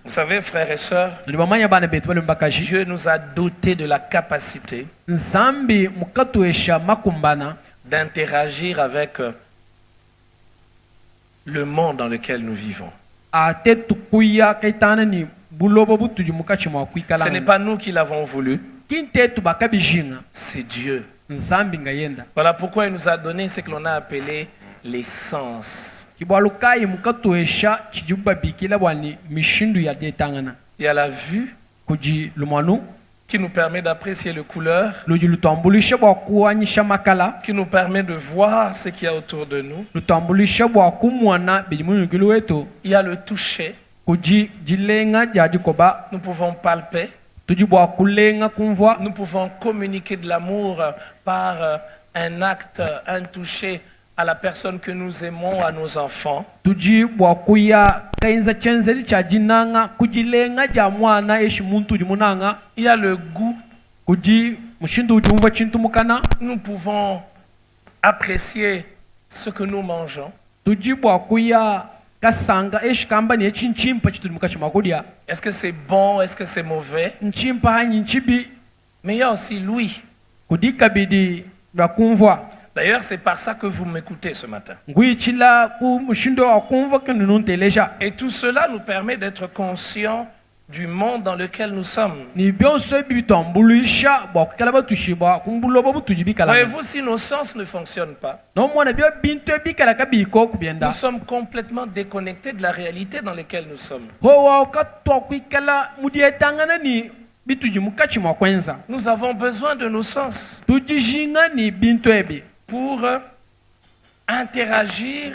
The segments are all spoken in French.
Vous savez, frères et sœurs, Dieu nous a dotés de la capacité d'interagir avec le monde dans lequel nous vivons. Ce n'est pas nous qui l'avons voulu, c'est Dieu. Voilà pourquoi il nous a donné ce que l'on a appelé les sens. Il y a la vue qui nous permet d'apprécier les couleurs, qui nous permet de voir ce qu'il y a autour de nous. Il y a le toucher. Nous pouvons palper. Nous pouvons communiquer de l'amour par un acte, un toucher à la personne que nous aimons, à nos enfants. Il y a le goût. Nous pouvons apprécier ce que nous mangeons. Est-ce que c'est bon? Est-ce que c'est mauvais? Mais il y a aussi l'ouïe. D'ailleurs, c'est par ça que vous m'écoutez ce matin. Et tout cela nous permet d'être conscients du monde dans lequel nous sommes. Voyez-vous, si nos sens ne fonctionnent pas, nous sommes complètement déconnectés de la réalité dans laquelle nous sommes. Nous avons besoin de nos sens pour interagir,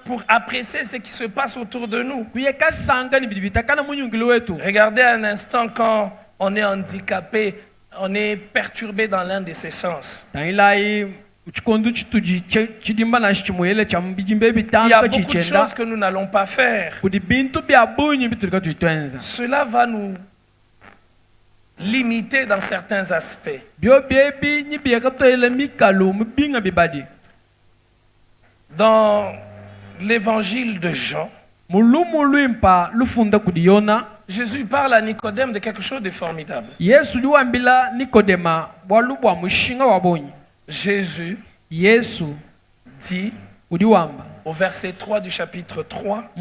pour apprécier ce qui se passe autour de nous. Regardez un instant quand on est handicapé, on est perturbé dans l'un de ses sens. Il y a beaucoup de choses que nous n'allons pas faire. Cela va nous limiter dans certains aspects. Dans l'évangile de Jean, Jésus parle à Nicodème de quelque chose de formidable. Jésus dit au verset 3 du chapitre 3,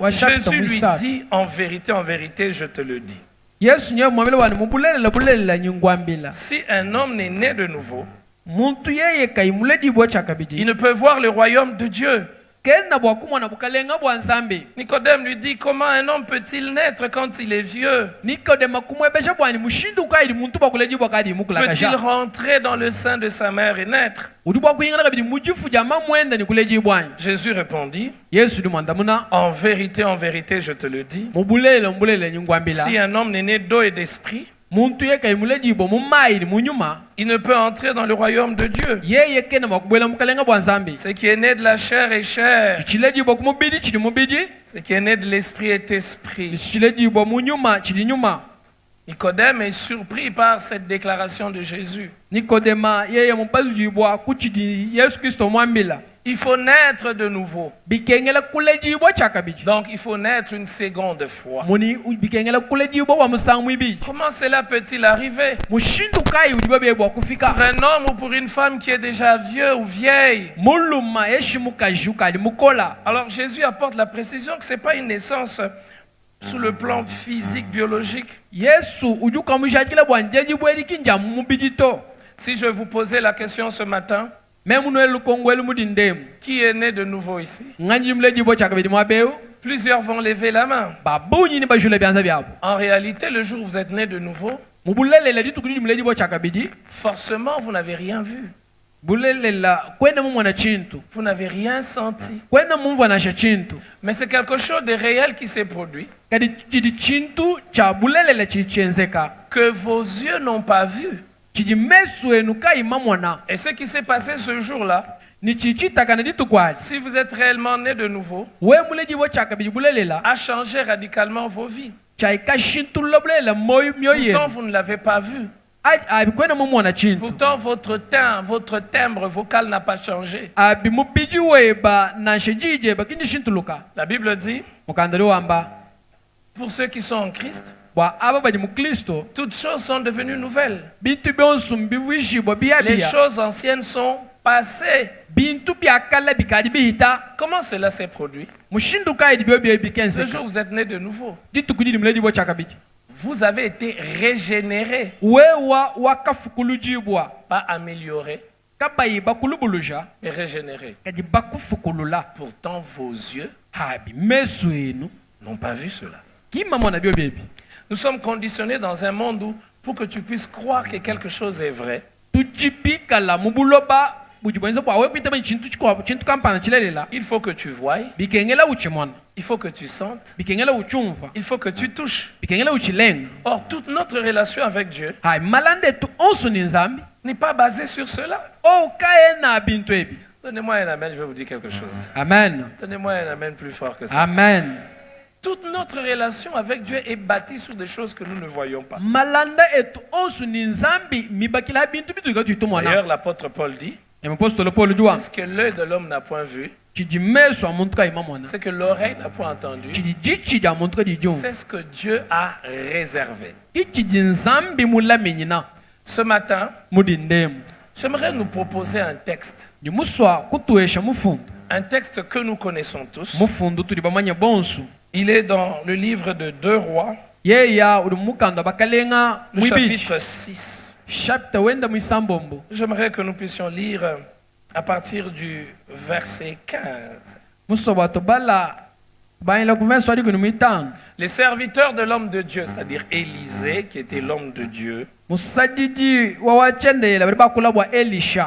Jésus lui dit, en vérité, je te le dis. Si un homme n'est né de nouveau, il ne peut voir le royaume de Dieu. Nicodème lui dit, comment un homme peut-il naître quand il est vieux? Peut-il rentrer dans le sein de sa mère et naître? Jésus répondit, en vérité, je te le dis, si un homme n'est né d'eau et d'esprit, il ne peut entrer dans le royaume de Dieu. Ce qui est né de la chair est chair. Ce qui est né de l'esprit est esprit. Nicodème est surpris par cette déclaration de Jésus. Il faut naître de nouveau. Donc il faut naître une seconde fois. Comment cela peut-il arriver? Pour un homme ou pour une femme qui est déjà vieux ou vieille. Alors Jésus apporte la précision que ce n'est pas une naissance sous le plan physique, biologique. Si je vous posais la question ce matin, qui est né de nouveau ici? Plusieurs vont lever la main. En réalité, le jour où vous êtes né de nouveau, forcément, vous n'avez rien vu. Vous n'avez rien senti. Mais c'est quelque chose de réel qui s'est produit, que vos yeux n'ont pas vu. Et ce qui s'est passé ce jour-là, si vous êtes réellement né de nouveau, a changé radicalement vos vies. Pourtant, vous ne l'avez pas vu. Pourtant, votre timbre vocal n'a pas changé. La Bible dit, pour ceux qui sont en Christ, toutes choses sont devenues nouvelles. Les choses anciennes sont passées. Comment cela s'est produit? Le jour où vous êtes né de nouveau, vous avez été régénéré, pas amélioré, mais régénéré. Pourtant, vos yeux n'ont pas vu cela. Nous sommes conditionnés dans un monde où, pour que tu puisses croire que quelque chose est vrai, il faut que tu voies, il faut que tu sentes, il faut que tu touches. Or, toute notre relation avec Dieu n'est pas basée sur cela. Donnez-moi un amen, je vais vous dire quelque chose. Amen. Donnez-moi un amen plus fort que ça. Amen. Toute notre relation avec Dieu est bâtie sur des choses que nous ne voyons pas. D'ailleurs, l'apôtre Paul dit, c'est ce que l'œil de l'homme n'a point vu, c'est que l'oreille n'a point entendu, c'est ce que Dieu a réservé. Ce matin, j'aimerais nous proposer un texte. Un texte que nous connaissons tous. Il est dans le livre de 2 Rois, le chapitre 6. J'aimerais que nous puissions lire à partir du verset 15. Les serviteurs de l'homme de Dieu, c'est-à-dire Élisée, qui était l'homme de Dieu,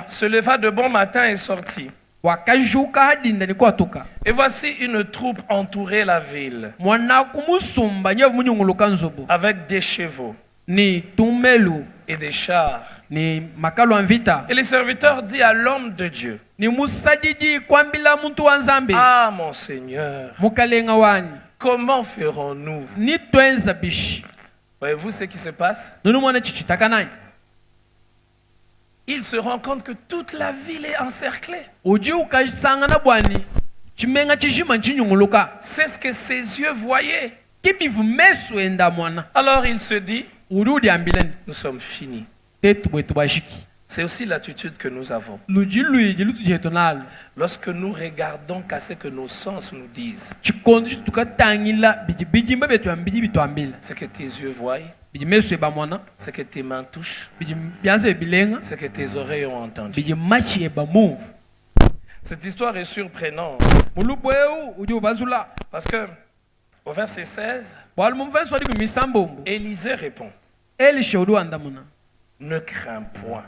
se leva de bon matin et sortit. Et voici une troupe entourait la ville avec des chevaux et des chars. Et les serviteurs disent à l'homme de Dieu, ah mon Seigneur, comment ferons-nous? Voyez-vous ce qui se passe? Il se rend compte que toute la ville est encerclée. C'est ce que ses yeux voyaient. Alors il se dit, nous sommes finis. C'est aussi l'attitude que nous avons. Lorsque nous regardons qu'à ce que nos sens nous disent, ce que tes yeux voient, ce que tes mains touchent, ce que tes oreilles ont entendu. Cette histoire est surprenante. Parce que au verset 16, Élisée répond, ne crains point,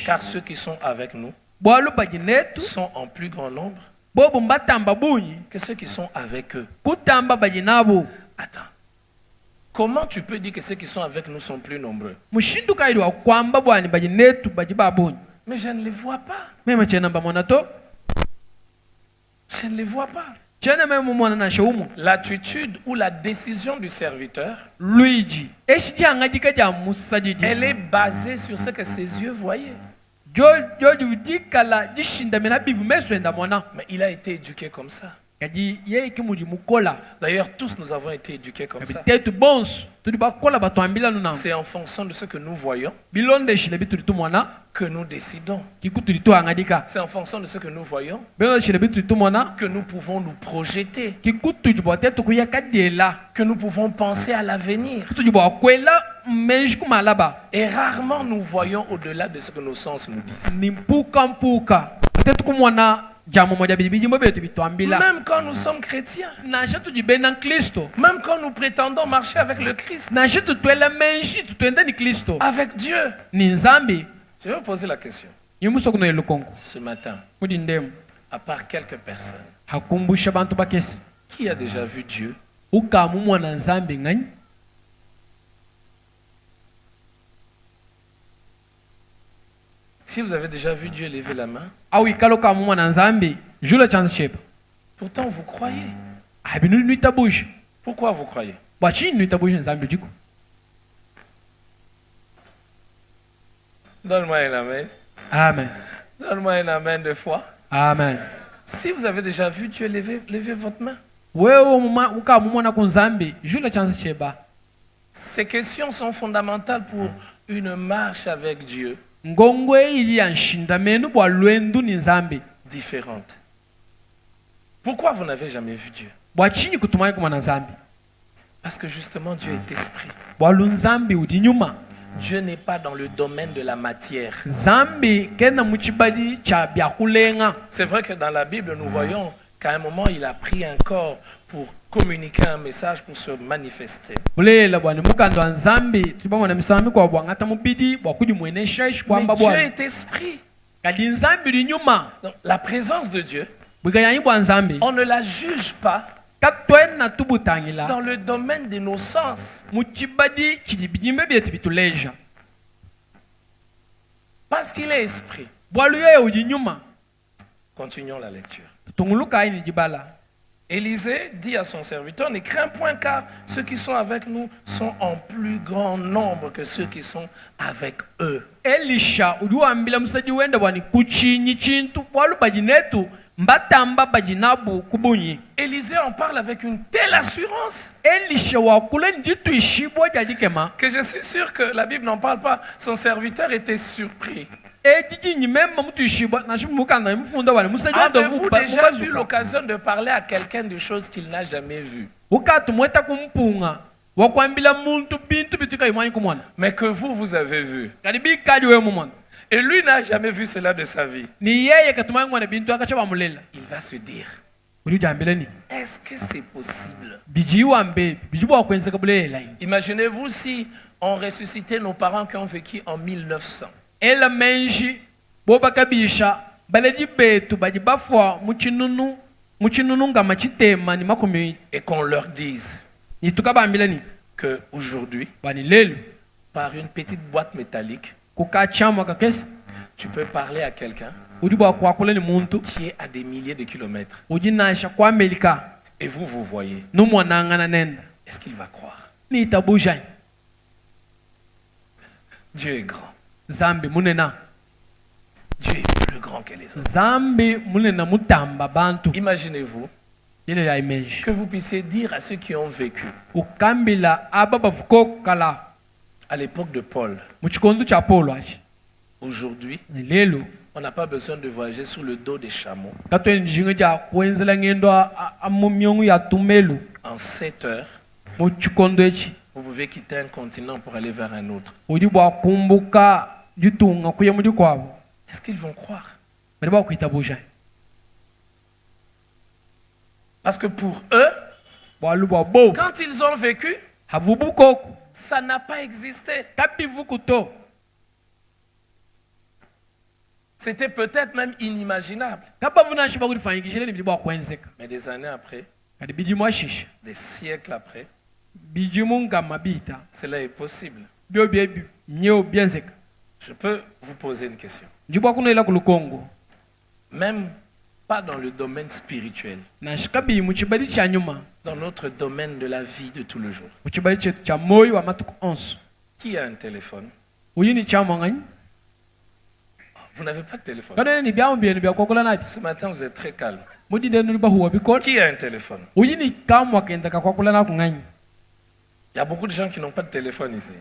car ceux qui sont avec nous sont en plus grand nombre que ceux qui sont avec eux. Attends. Comment tu peux dire que ceux qui sont avec nous sont plus nombreux? Mais je ne les vois pas. Je ne les vois pas. L'attitude ou la décision du serviteur, elle est basée sur ce que ses yeux voyaient. Mais il a été éduqué comme ça. D'ailleurs, tous nous avons été éduqués comme ça. C'est en fonction de ce que nous voyons que nous décidons. C'est en fonction de ce que nous voyons que nous pouvons nous projeter, que nous pouvons penser à l'avenir. Et rarement nous voyons au-delà de ce que nos sens nous disent. Même quand nous sommes chrétiens, même quand nous prétendons marcher avec le Christ, avec Dieu, je vais vous poser la question. Ce matin, à part quelques personnes, qui a déjà vu Dieu? Si vous avez déjà vu Dieu, levez la main. Pourtant, vous croyez. Pourquoi vous croyez? Donne-moi un amen. Amen. Donne-moi un amen de foi. Amen. Si vous avez déjà vu Dieu, levez votre main. Ces questions sont fondamentales pour une marche avec Dieu différente. Pourquoi vous n'avez jamais vu Dieu? Parce que justement Dieu est esprit. Dieu n'est pas dans le domaine de la matière. C'est vrai que dans la Bible, nous voyons qu'à un moment, il a pris un corps pour communiquer un message, pour se manifester. Mais Dieu est esprit. Donc, la présence de Dieu, on ne la juge pas dans le domaine de nos sens. Parce qu'il est esprit. Continuons la lecture. Élisée dit à son serviteur, ne crains point car ceux qui sont avec nous sont en plus grand nombre que ceux qui sont avec eux. Élisée en parle avec une telle assurance que je suis sûr que la Bible n'en parle pas. Son serviteur était surpris. Avez-vous déjà eu l'occasion de parler à quelqu'un de choses qu'il n'a jamais vues? Mais que vous avez vu. Et lui n'a jamais vu cela de sa vie. Il va se dire, est-ce que c'est possible? Imaginez-vous si on ressuscitait nos parents qui ont vécu en 1900. Et qu'on leur dise que aujourd'hui, par une petite boîte métallique, tu peux parler à quelqu'un qui est à des milliers de kilomètres. Et vous voyez. Est-ce qu'il va croire? Dieu est grand. Dieu est plus grand que les autres. Imaginez-vous que vous puissiez dire à ceux qui ont vécu à l'époque de Paul, aujourd'hui, on n'a pas besoin de voyager sous le dos des chameaux. En 7 heures, vous pouvez quitter un continent pour aller vers un autre. Est-ce qu'ils vont croire? Parce que pour eux, quand ils ont vécu, ça n'a pas existé. C'était peut-être même inimaginable. Mais des années après, des siècles après, cela est possible. Je peux vous poser une question. Même pas dans le domaine spirituel, dans notre domaine de la vie de tous les jours. Qui a un téléphone? Vous n'avez pas de téléphone. Ce matin, vous êtes très calme. Qui a un téléphone? Il y a beaucoup de gens qui n'ont pas de téléphone ici.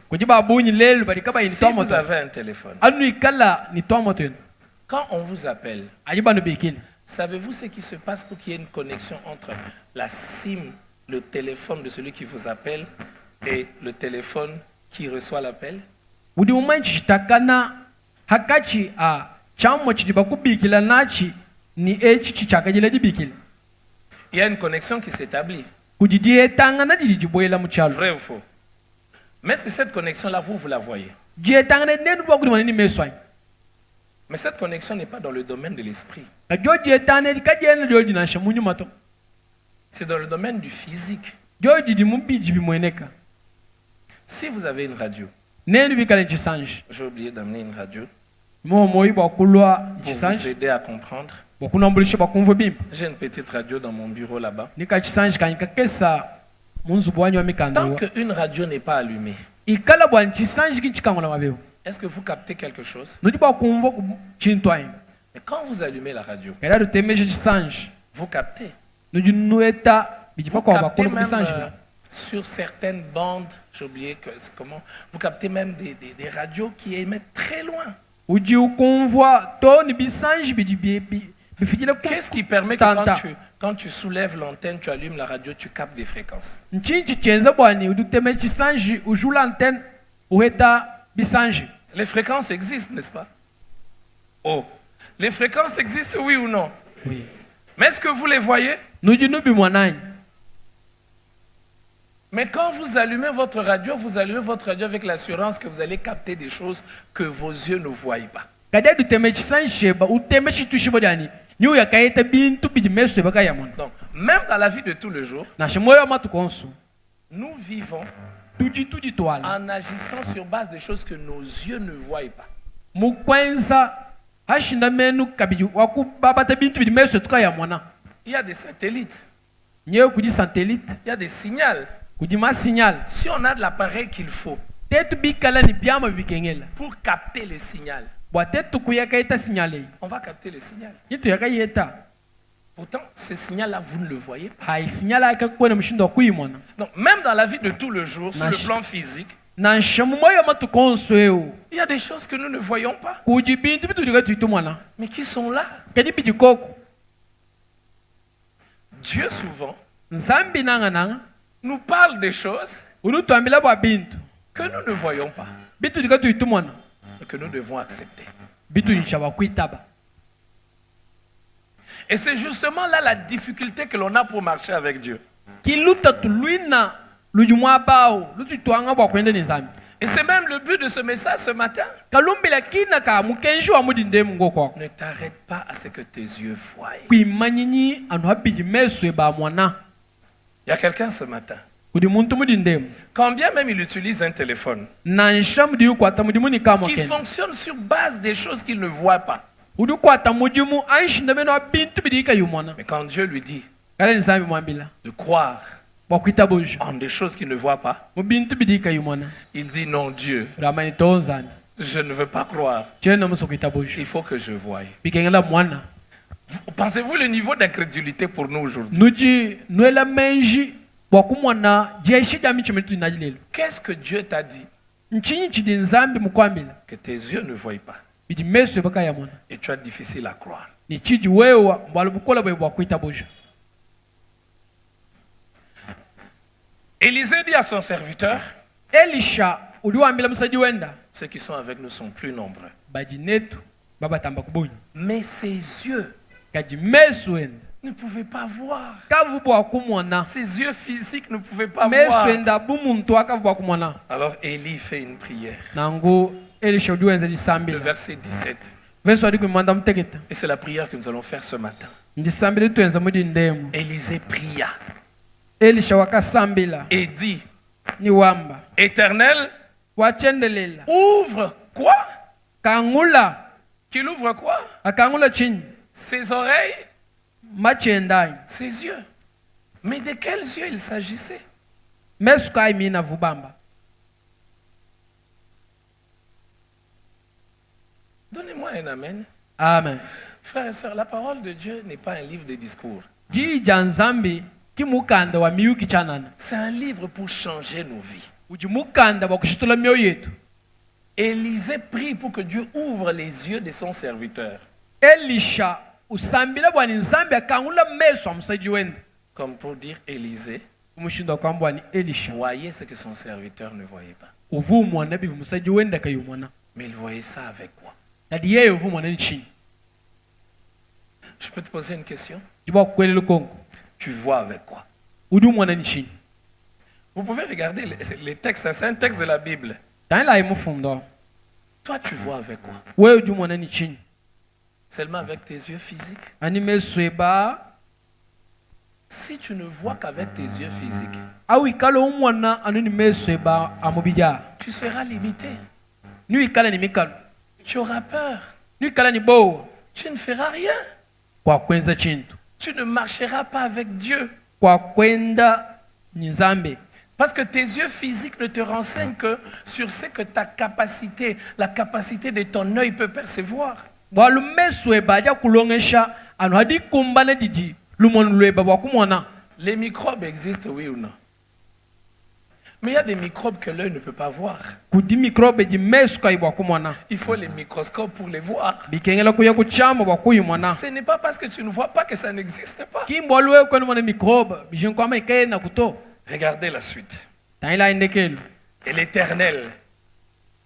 Si vous avez un téléphone, quand on vous appelle, savez-vous ce qui se passe pour qu'il y ait une connexion entre la SIM, le téléphone de celui qui vous appelle, et le téléphone qui reçoit l'appel? Il y a une connexion qui s'établit. Vrai ou faux? Mais est-ce que cette connexion-là, vous la voyez? Mais cette connexion n'est pas dans le domaine de l'esprit. C'est dans le domaine du physique. Si vous avez une radio, j'ai oublié d'amener une radio pour vous aider à comprendre. J'ai une petite radio dans mon bureau là-bas. Tant qu'une radio n'est pas allumée, Est-ce que vous captez quelque chose? Nudi ba kumva chintu ayi. Mais quand vous allumez la radio, Era dutemeje chisanji. vous captez. Nudi nueta bijifa Vous kwa captez bakolo même bisanji. sur certaines bandes, j'ai oublié comment, vous captez même des radios qui émettent très loin. Uji ukumva to ni bisanji bifijile ku. Qu'est-ce qui permet que quand tu soulèves l'antenne, tu allumes la radio, tu captes des fréquences? Nchinchi chenza bwani udutemeje chisanji ujula antenne uheta bisanji. Les fréquences existent, n'est-ce pas? Oh, les fréquences existent, oui ou non? Oui. Mais est-ce que vous les voyez? Nuji nubi mwanani. Mais quand vous allumez votre radio avec l'assurance que vous allez capter des choses que vos yeux ne voient pas. Donc, même dans la vie de tous les jours, nous vivons en agissant sur base des choses que nos yeux ne voient pas. Il y a des satellites. Il y a des signaux. Si on a de l'appareil qu'il faut pour capter les signaux, on va capter les signaux. Pourtant, ce signal-là, vous ne le voyez pas. Donc, même dans la vie de tous les jours, sur le plan physique, il y a des choses que nous ne voyons pas, mais qui sont là. Dieu souvent nous parle des choses que nous ne voyons pas et que nous devons accepter. Et c'est justement là la difficulté que l'on a pour marcher avec Dieu. Et c'est même le but de ce message ce matin. Ne t'arrête pas à ce que tes yeux voient. Il y a quelqu'un ce matin. Quand bien même il utilise un téléphone qui fonctionne sur base des choses qu'il ne voit pas. Mais quand Dieu lui dit de croire en des choses qu'il ne voit pas, il dit non, Dieu, je ne veux pas croire. Il faut que je voie. Pensez-vous le niveau d'incrédulité pour nous aujourd'hui? Qu'est-ce que Dieu t'a dit que tes yeux ne voient pas? Et tu as difficile à croire. Élisée dit à son serviteur, ceux qui sont avec nous sont plus nombreux. Mais ses yeux ne pouvaient pas voir. Ses yeux physiques ne pouvaient pas voir. Alors Élie fait une prière. Le verset 17. Et c'est la prière que nous allons faire ce matin. Élisée pria et dit, Éternel, ouvre quoi? Qu'il ouvre quoi? Ses oreilles, ses yeux. Mais de quels yeux il s'agissait? Donnez-moi un amen. Amen. Frères et sœurs, la parole de Dieu n'est pas un livre de discours. C'est un livre pour changer nos vies. Élisée prie pour que Dieu ouvre les yeux de son serviteur. Comme pour dire Élisée, voyez ce que son serviteur ne voyait pas. Mais il voyait ça avec quoi? Je peux te poser une question? Tu vois avec quoi? Vous pouvez regarder les textes, c'est un texte de la Bible. Toi, tu vois avec quoi? Seulement avec tes yeux physiques? Si tu ne vois qu'avec tes yeux physiques, tu seras limité. Tu auras peur. Tu ne feras rien. Tu ne marcheras pas avec Dieu. Parce que tes yeux physiques ne te renseignent que sur ce que ta capacité, la capacité de ton œil peut percevoir. bwalu meso ebaja kulongesha anu hadi kumbane didi lumon lweba bwakumona. Les microbes existent, oui ou non? Mais il y a des microbes que l'œil ne peut pas voir. Kudi microbe ji meso kai bwakumona. Il faut les microscopes pour les voir. Bikengela kuya kuchamo bwakuyimona. Ce n'est pas parce que tu ne vois pas que ça n'existe pas. Kimbwalu kwenu mona microbe bijin kwama ikaye na kuto. Regardez la suite. Taila indekelu. Et l'Éternel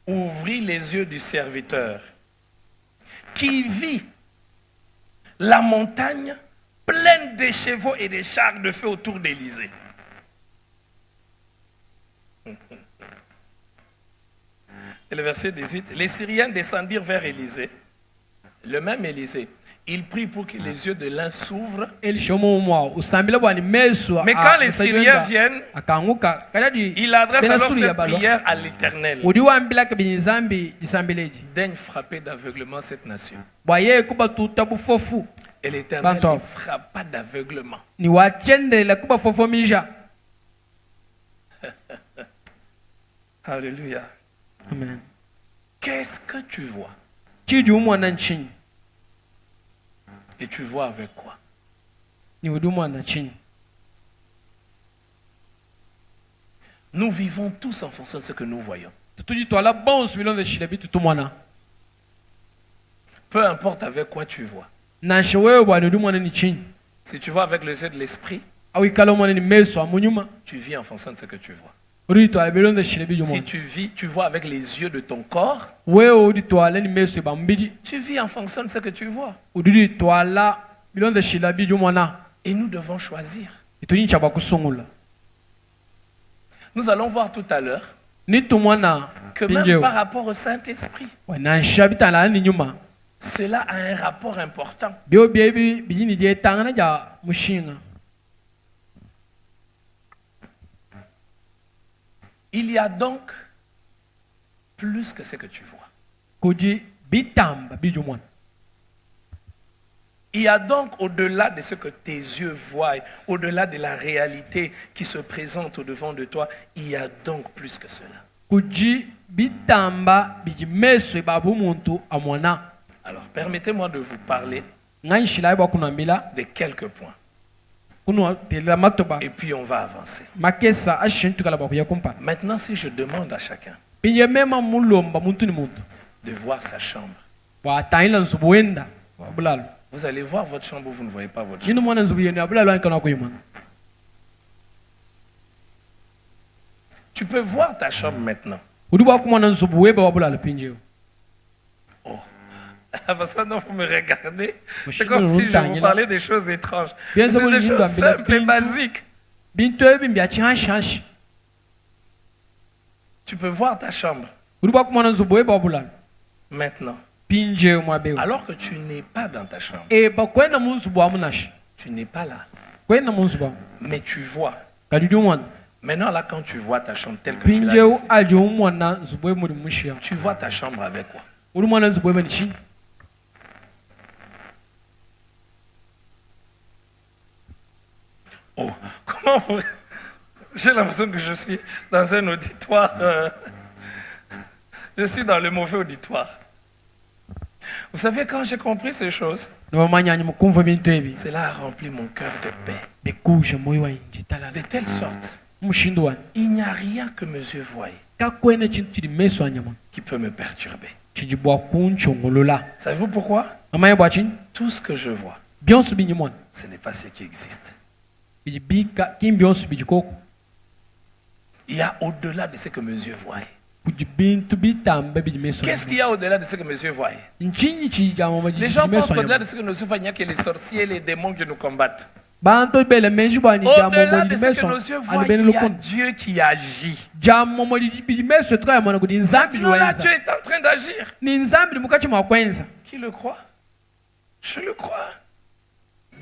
ouvrit les yeux du serviteur qui vit la montagne pleine de chevaux et de chars de feu autour d'Élysée. Et le verset 18, les Syriens descendirent vers Élysée, le même Élysée. Il prie pour que les yeux de l'un s'ouvrent. Mais quand les Syriens viennent, il adresse alors cette prière à l'Éternel. Daigne frapper d'aveuglement cette nation. Et l'Éternel ne frappa d'aveuglement. Alléluia. Amen. Qu'est-ce que tu vois? Et tu vois avec quoi? Nous vivons tous en fonction de ce que nous voyons. Peu importe avec quoi tu vois. Si tu vois avec les yeux de l'esprit, tu vis en fonction de ce que tu vois. Si tu vois avec les yeux de ton corps, tu vis en fonction de ce que tu vois. Et nous devons choisir. Nous allons voir tout à l'heure que même par rapport au Saint-Esprit, cela a un rapport important. Il y a donc plus que ce que tu vois. Il y a donc au-delà de ce que tes yeux voient, au-delà de la réalité qui se présente au-devant de toi, il y a donc plus que cela. Alors permettez-moi de vous parler de quelques points. Et puis on va avancer. Maintenant, si je demande à chacun de voir sa chambre, vous allez voir votre chambre, vous ne voyez pas votre chambre. Tu peux voir ta chambre maintenant. Oh. Parce que non, vous me regardez, c'est comme si je vous parlais des choses étranges. C'est des choses simples et basiques. Tu peux voir ta chambre maintenant. Alors que tu n'es pas dans ta chambre. Tu n'es pas là. Mais tu vois. Maintenant, là, quand tu vois ta chambre telle que tu l'as laissée, tu vois ta chambre avec quoi? Oh, comment vous... J'ai l'impression que je suis dans un auditoire. Je suis dans le mauvais auditoire. Vous savez, quand j'ai compris ces choses, cela a rempli mon cœur de paix. De telle sorte, il n'y a rien que mes yeux voient qui peut me perturber. Savez-vous pourquoi? Tout ce que je vois, ce n'est pas ce qui existe. Il y a au-delà de ce que mes yeux voient. Qu'est-ce qu'il y a au-delà de ce que mes yeux voient? Les gens pensent qu'au-delà de ce que nos yeux voient, il n'y a que les sorciers et les démons qui nous combattent. Au-delà de ce que nos yeux voient, il y a Dieu qui agit. Maintenant là, Dieu est en train d'agir. Qui le croit? Je le crois.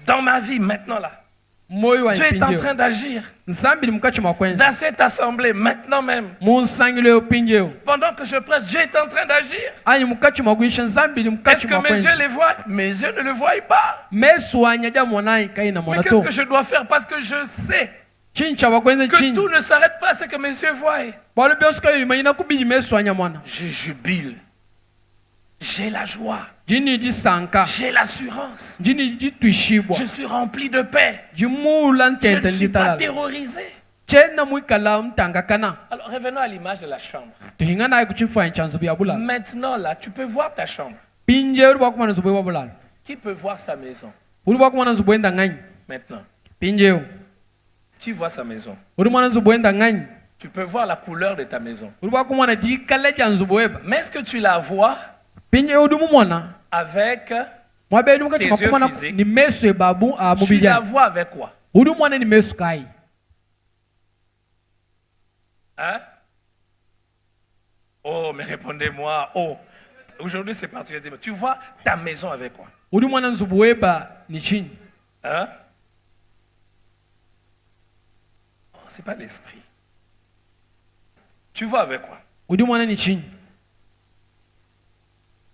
Dans ma vie, maintenant là. Dieu est en train d'agir dans cette assemblée maintenant même. Pendant que je prêche, Dieu est en train d'agir. Est-ce que mes yeux les voient? Mes yeux ne le voient pas. Mais qu'est-ce que je dois faire? Parce que je sais Que tout ne s'arrête pas à ce que mes yeux voient. Je jubile. J'ai la joie. J'ai l'assurance. Je suis rempli de paix. Je ne suis pas terrorisé. Alors revenons à l'image de la chambre. Maintenant là, tu peux voir ta chambre. Qui peut voir sa maison? Maintenant. Tu vois sa maison. Tu peux voir la couleur de ta maison. Mais est-ce que tu la vois avec tes yeux physiques? Tu la vois avec quoi? Hein? Oh, mais répondez-moi. Oh, aujourd'hui c'est particulier. Tu vois ta maison avec quoi? Hein? Oh, c'est pas l'esprit. Tu vois avec quoi?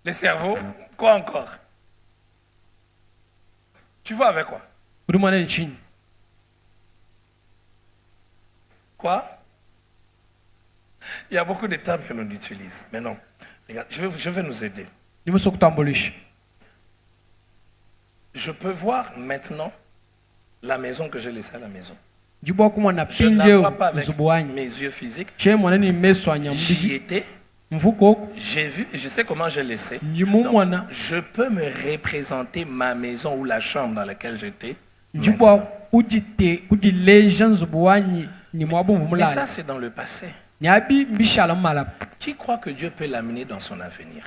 Le cerveau? Quoi encore? Tu vois avec quoi? Quoi? Il y a beaucoup de termes que l'on utilise. Mais non. Regarde, je vais nous aider. Je peux voir maintenant la maison que j'ai laissée à la maison. Je ne la vois pas avec mes yeux physiques. J'y étais. J'ai vu et je sais comment j'ai laissé. Donc, je peux me représenter ma maison ou la chambre dans laquelle j'étais. Mais ça, c'est dans le passé. Qui croit que Dieu peut l'amener dans son avenir?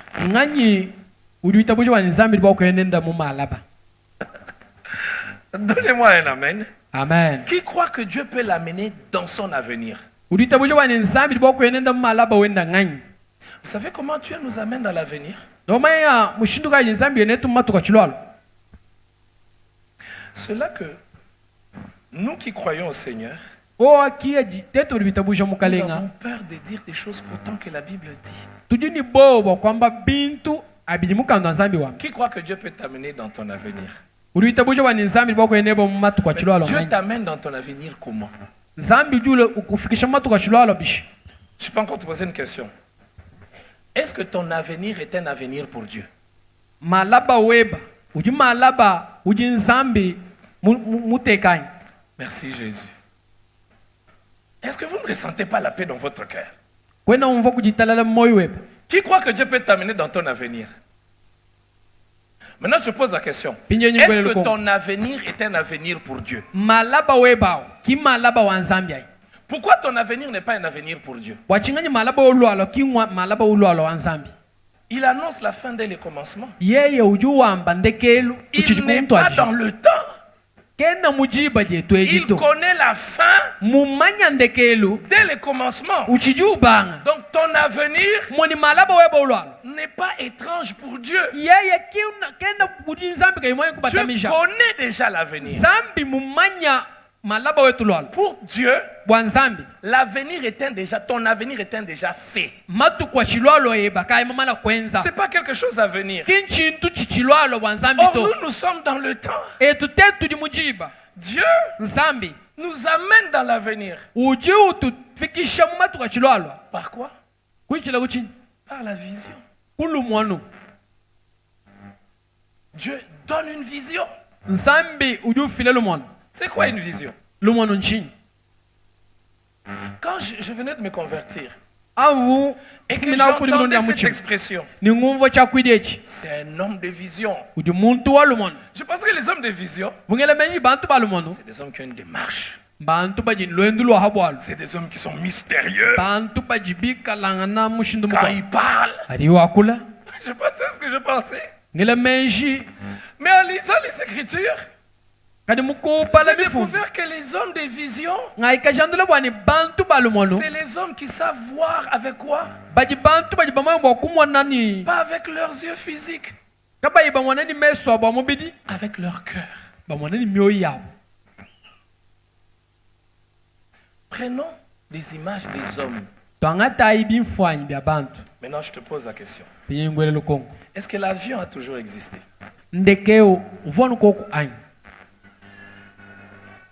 Donnez-moi un amen. Amen. Qui croit que Dieu peut l'amener dans son avenir? Vous savez comment Dieu nous amène dans l'avenir? Cela que nous qui croyons au Seigneur, nous avons peur de dire des choses pourtant que la Bible dit. Qui croit que Dieu peut t'amener dans ton avenir? Dieu t'amène dans ton avenir comment? Je ne peux pas encore te poser une question. Est-ce que ton avenir est un avenir pour Dieu? Merci Jésus. Est-ce que vous ne ressentez pas la paix dans votre cœur? Qui croit que Dieu peut t'amener dans ton avenir? Maintenant, je pose la question. Est-ce que ton avenir est un avenir pour Dieu? Pourquoi ton avenir n'est pas un avenir pour Dieu? Il annonce la fin dès le commencement. Il n'est pas dans le temps. Il connaît la fin dès le commencement. Donc ton avenir n'est pas étrange pour Dieu. Tu connais déjà l'avenir. Pour Dieu, l'avenir étant déjà, ton avenir étant déjà fait. C'est pas quelque chose à venir. Or nous sommes dans le temps. Dieu nous amène dans l'avenir. Par quoi? Par la vision. Dieu donne une vision. C'est quoi une vision? Quand je venais de me convertir et que j'entendais cette expression, c'est un homme de vision. Je pense que les hommes de vision, c'est des hommes qui ont une démarche. C'est des hommes qui sont mystérieux. Quand ils parlent, je pensais ce que je pensais. Mais en lisant les Écritures, j'ai découvert que les hommes de vision, c'est les hommes qui savent voir avec quoi? Pas avec leurs yeux physiques. Avec leur cœur. Prenons des images des hommes. Maintenant, je te pose la question. Est-ce que l'avion a toujours existé?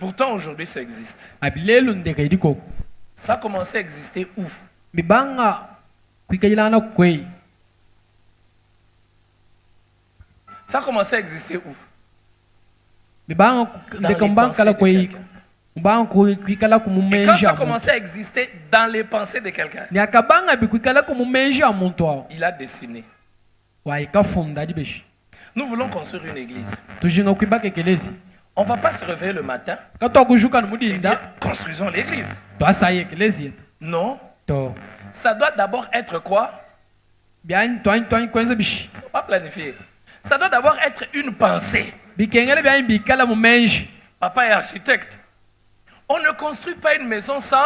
Pourtant, aujourd'hui, ça existe. abilelo ndeka idiko Ça a commencé à exister où? bibanga kwikayilana kwei Ça a commencé à exister où? bibanga ndeka mbankala kwei mbanga kwikala Et quand kumumenja ça a commencé à exister dans les pensées de quelqu'un, ni akabanga bikwikala kumumenja muntu awo il a dessiné. waikafunda dibeshi Nous voulons construire une église. tujinga kwibaka ekelezi On ne va pas se réveiller le matin katwakujuka et dire nimudinda construisons l'église. twasaye ekelezi yetu Non. to Ça doit d'abord être quoi? byanyi twanyi kwenza bishi On va planifier. Ça doit d'abord être une pensée. bikengele byanyi bikala mumenji Papa est architecte. On ne construit pas une maison sans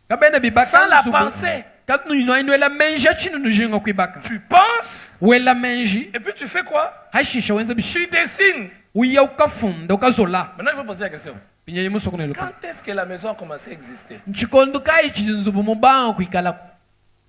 kabene bibaka Sans la nzubu. pensée. Katnuinwela menji chinu nujinga kwibaka tu penses wela menji et puis tu fais quoi? hashisha wenza bishi Tu dessines. uya ukafunda ukazola Maintenant, il faut poser la question. binyenye musokonelo Quand est-ce que la maison a commencé à exister? nchikondo kai chinzubu mubanga kwikala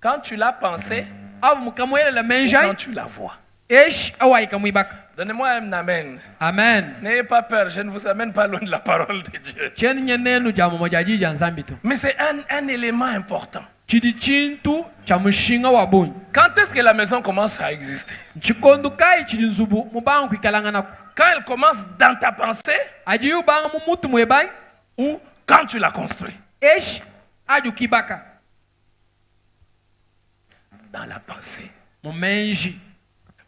Quand tu l'as pensé avu mukamwela la ou menji quand tu la vois? esh awaika mwibaka Donnez-moi un amen. amen N'ayez pas peur, je ne vous amène pas loin de la parole de Dieu. cheni nyenenu jamu mojaji janzambi tu Mais c'est un élément important. chidi chintu cha mushinga wa bunyi Quand est-ce que la maison commence à exister? nchikondo kai chidi nzubu mubanga kwikalangana Quand elle commence dans ta pensée aji ubanga mumutu mwebai ou quand tu la construis? esh aju kibaka Dans la pensée. mumenji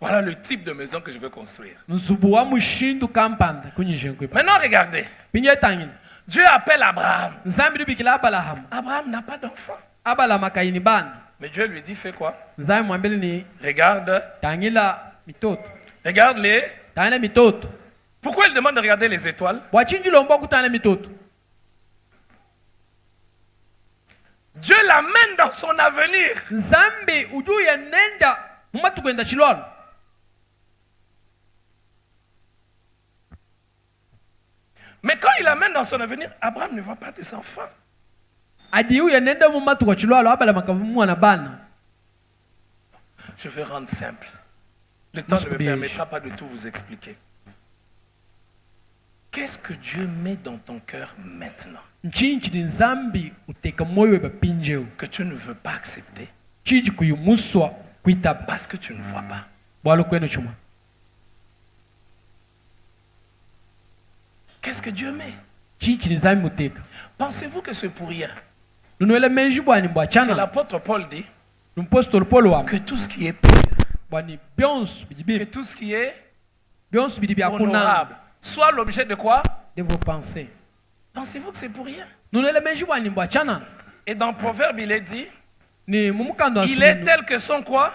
Voilà le type de maison que je veux construire. nzubu wa mushindu kampanda kunyishe kwibaka Maintenant, regardez. pinye tangini Dieu appelle Abraham. nzambi bikila abalaham Abraham n'a pas d'enfant. abalama kaini bana Mais Dieu lui dit, fais quoi? nzambi mwambele ni Regarde. tangila mitoto Regarde-les. tangila mitoto Pourquoi il demande de regarder les étoiles? bwachinjila omba kutangila mitoto Dieu l'amène dans son avenir. nzambi ujuya nenda mumatukwenda chilwalo Mais quand il l'amène dans son avenir, Abraham ne voit pas des enfants. adi uya nenda mumatukwa chilwalo abalama kavumwana bana Je vais rendre simple. Le temps ne me Bien. permettra pas de tout vous expliquer. Qu'est-ce que Dieu met dans ton cœur maintenant nchinchili nzambi uteka moyo weba pinjeu que tu ne veux pas accepter chiji kuyumuswa kwitaba parce que tu ne vois pas? bwalo kwenu chuma Qu'est-ce que Dieu met? chinchili nzambi muteka Pensez-vous que c'est pour rien nunuele menji bwani que bwachana l'apôtre Paul dit numpostoli polo wama que tout ce qui est pur, bwani byonso bidi que bibi tout ce qui est byonso bidi byakunanga honorable, soit l'objet de quoi? de vos pensées Pensez-vous que c'est pour rien? nunuele menji bwani bwachana Et dans Proverbe, il est dit, ni mumukando il est tel que son quoi?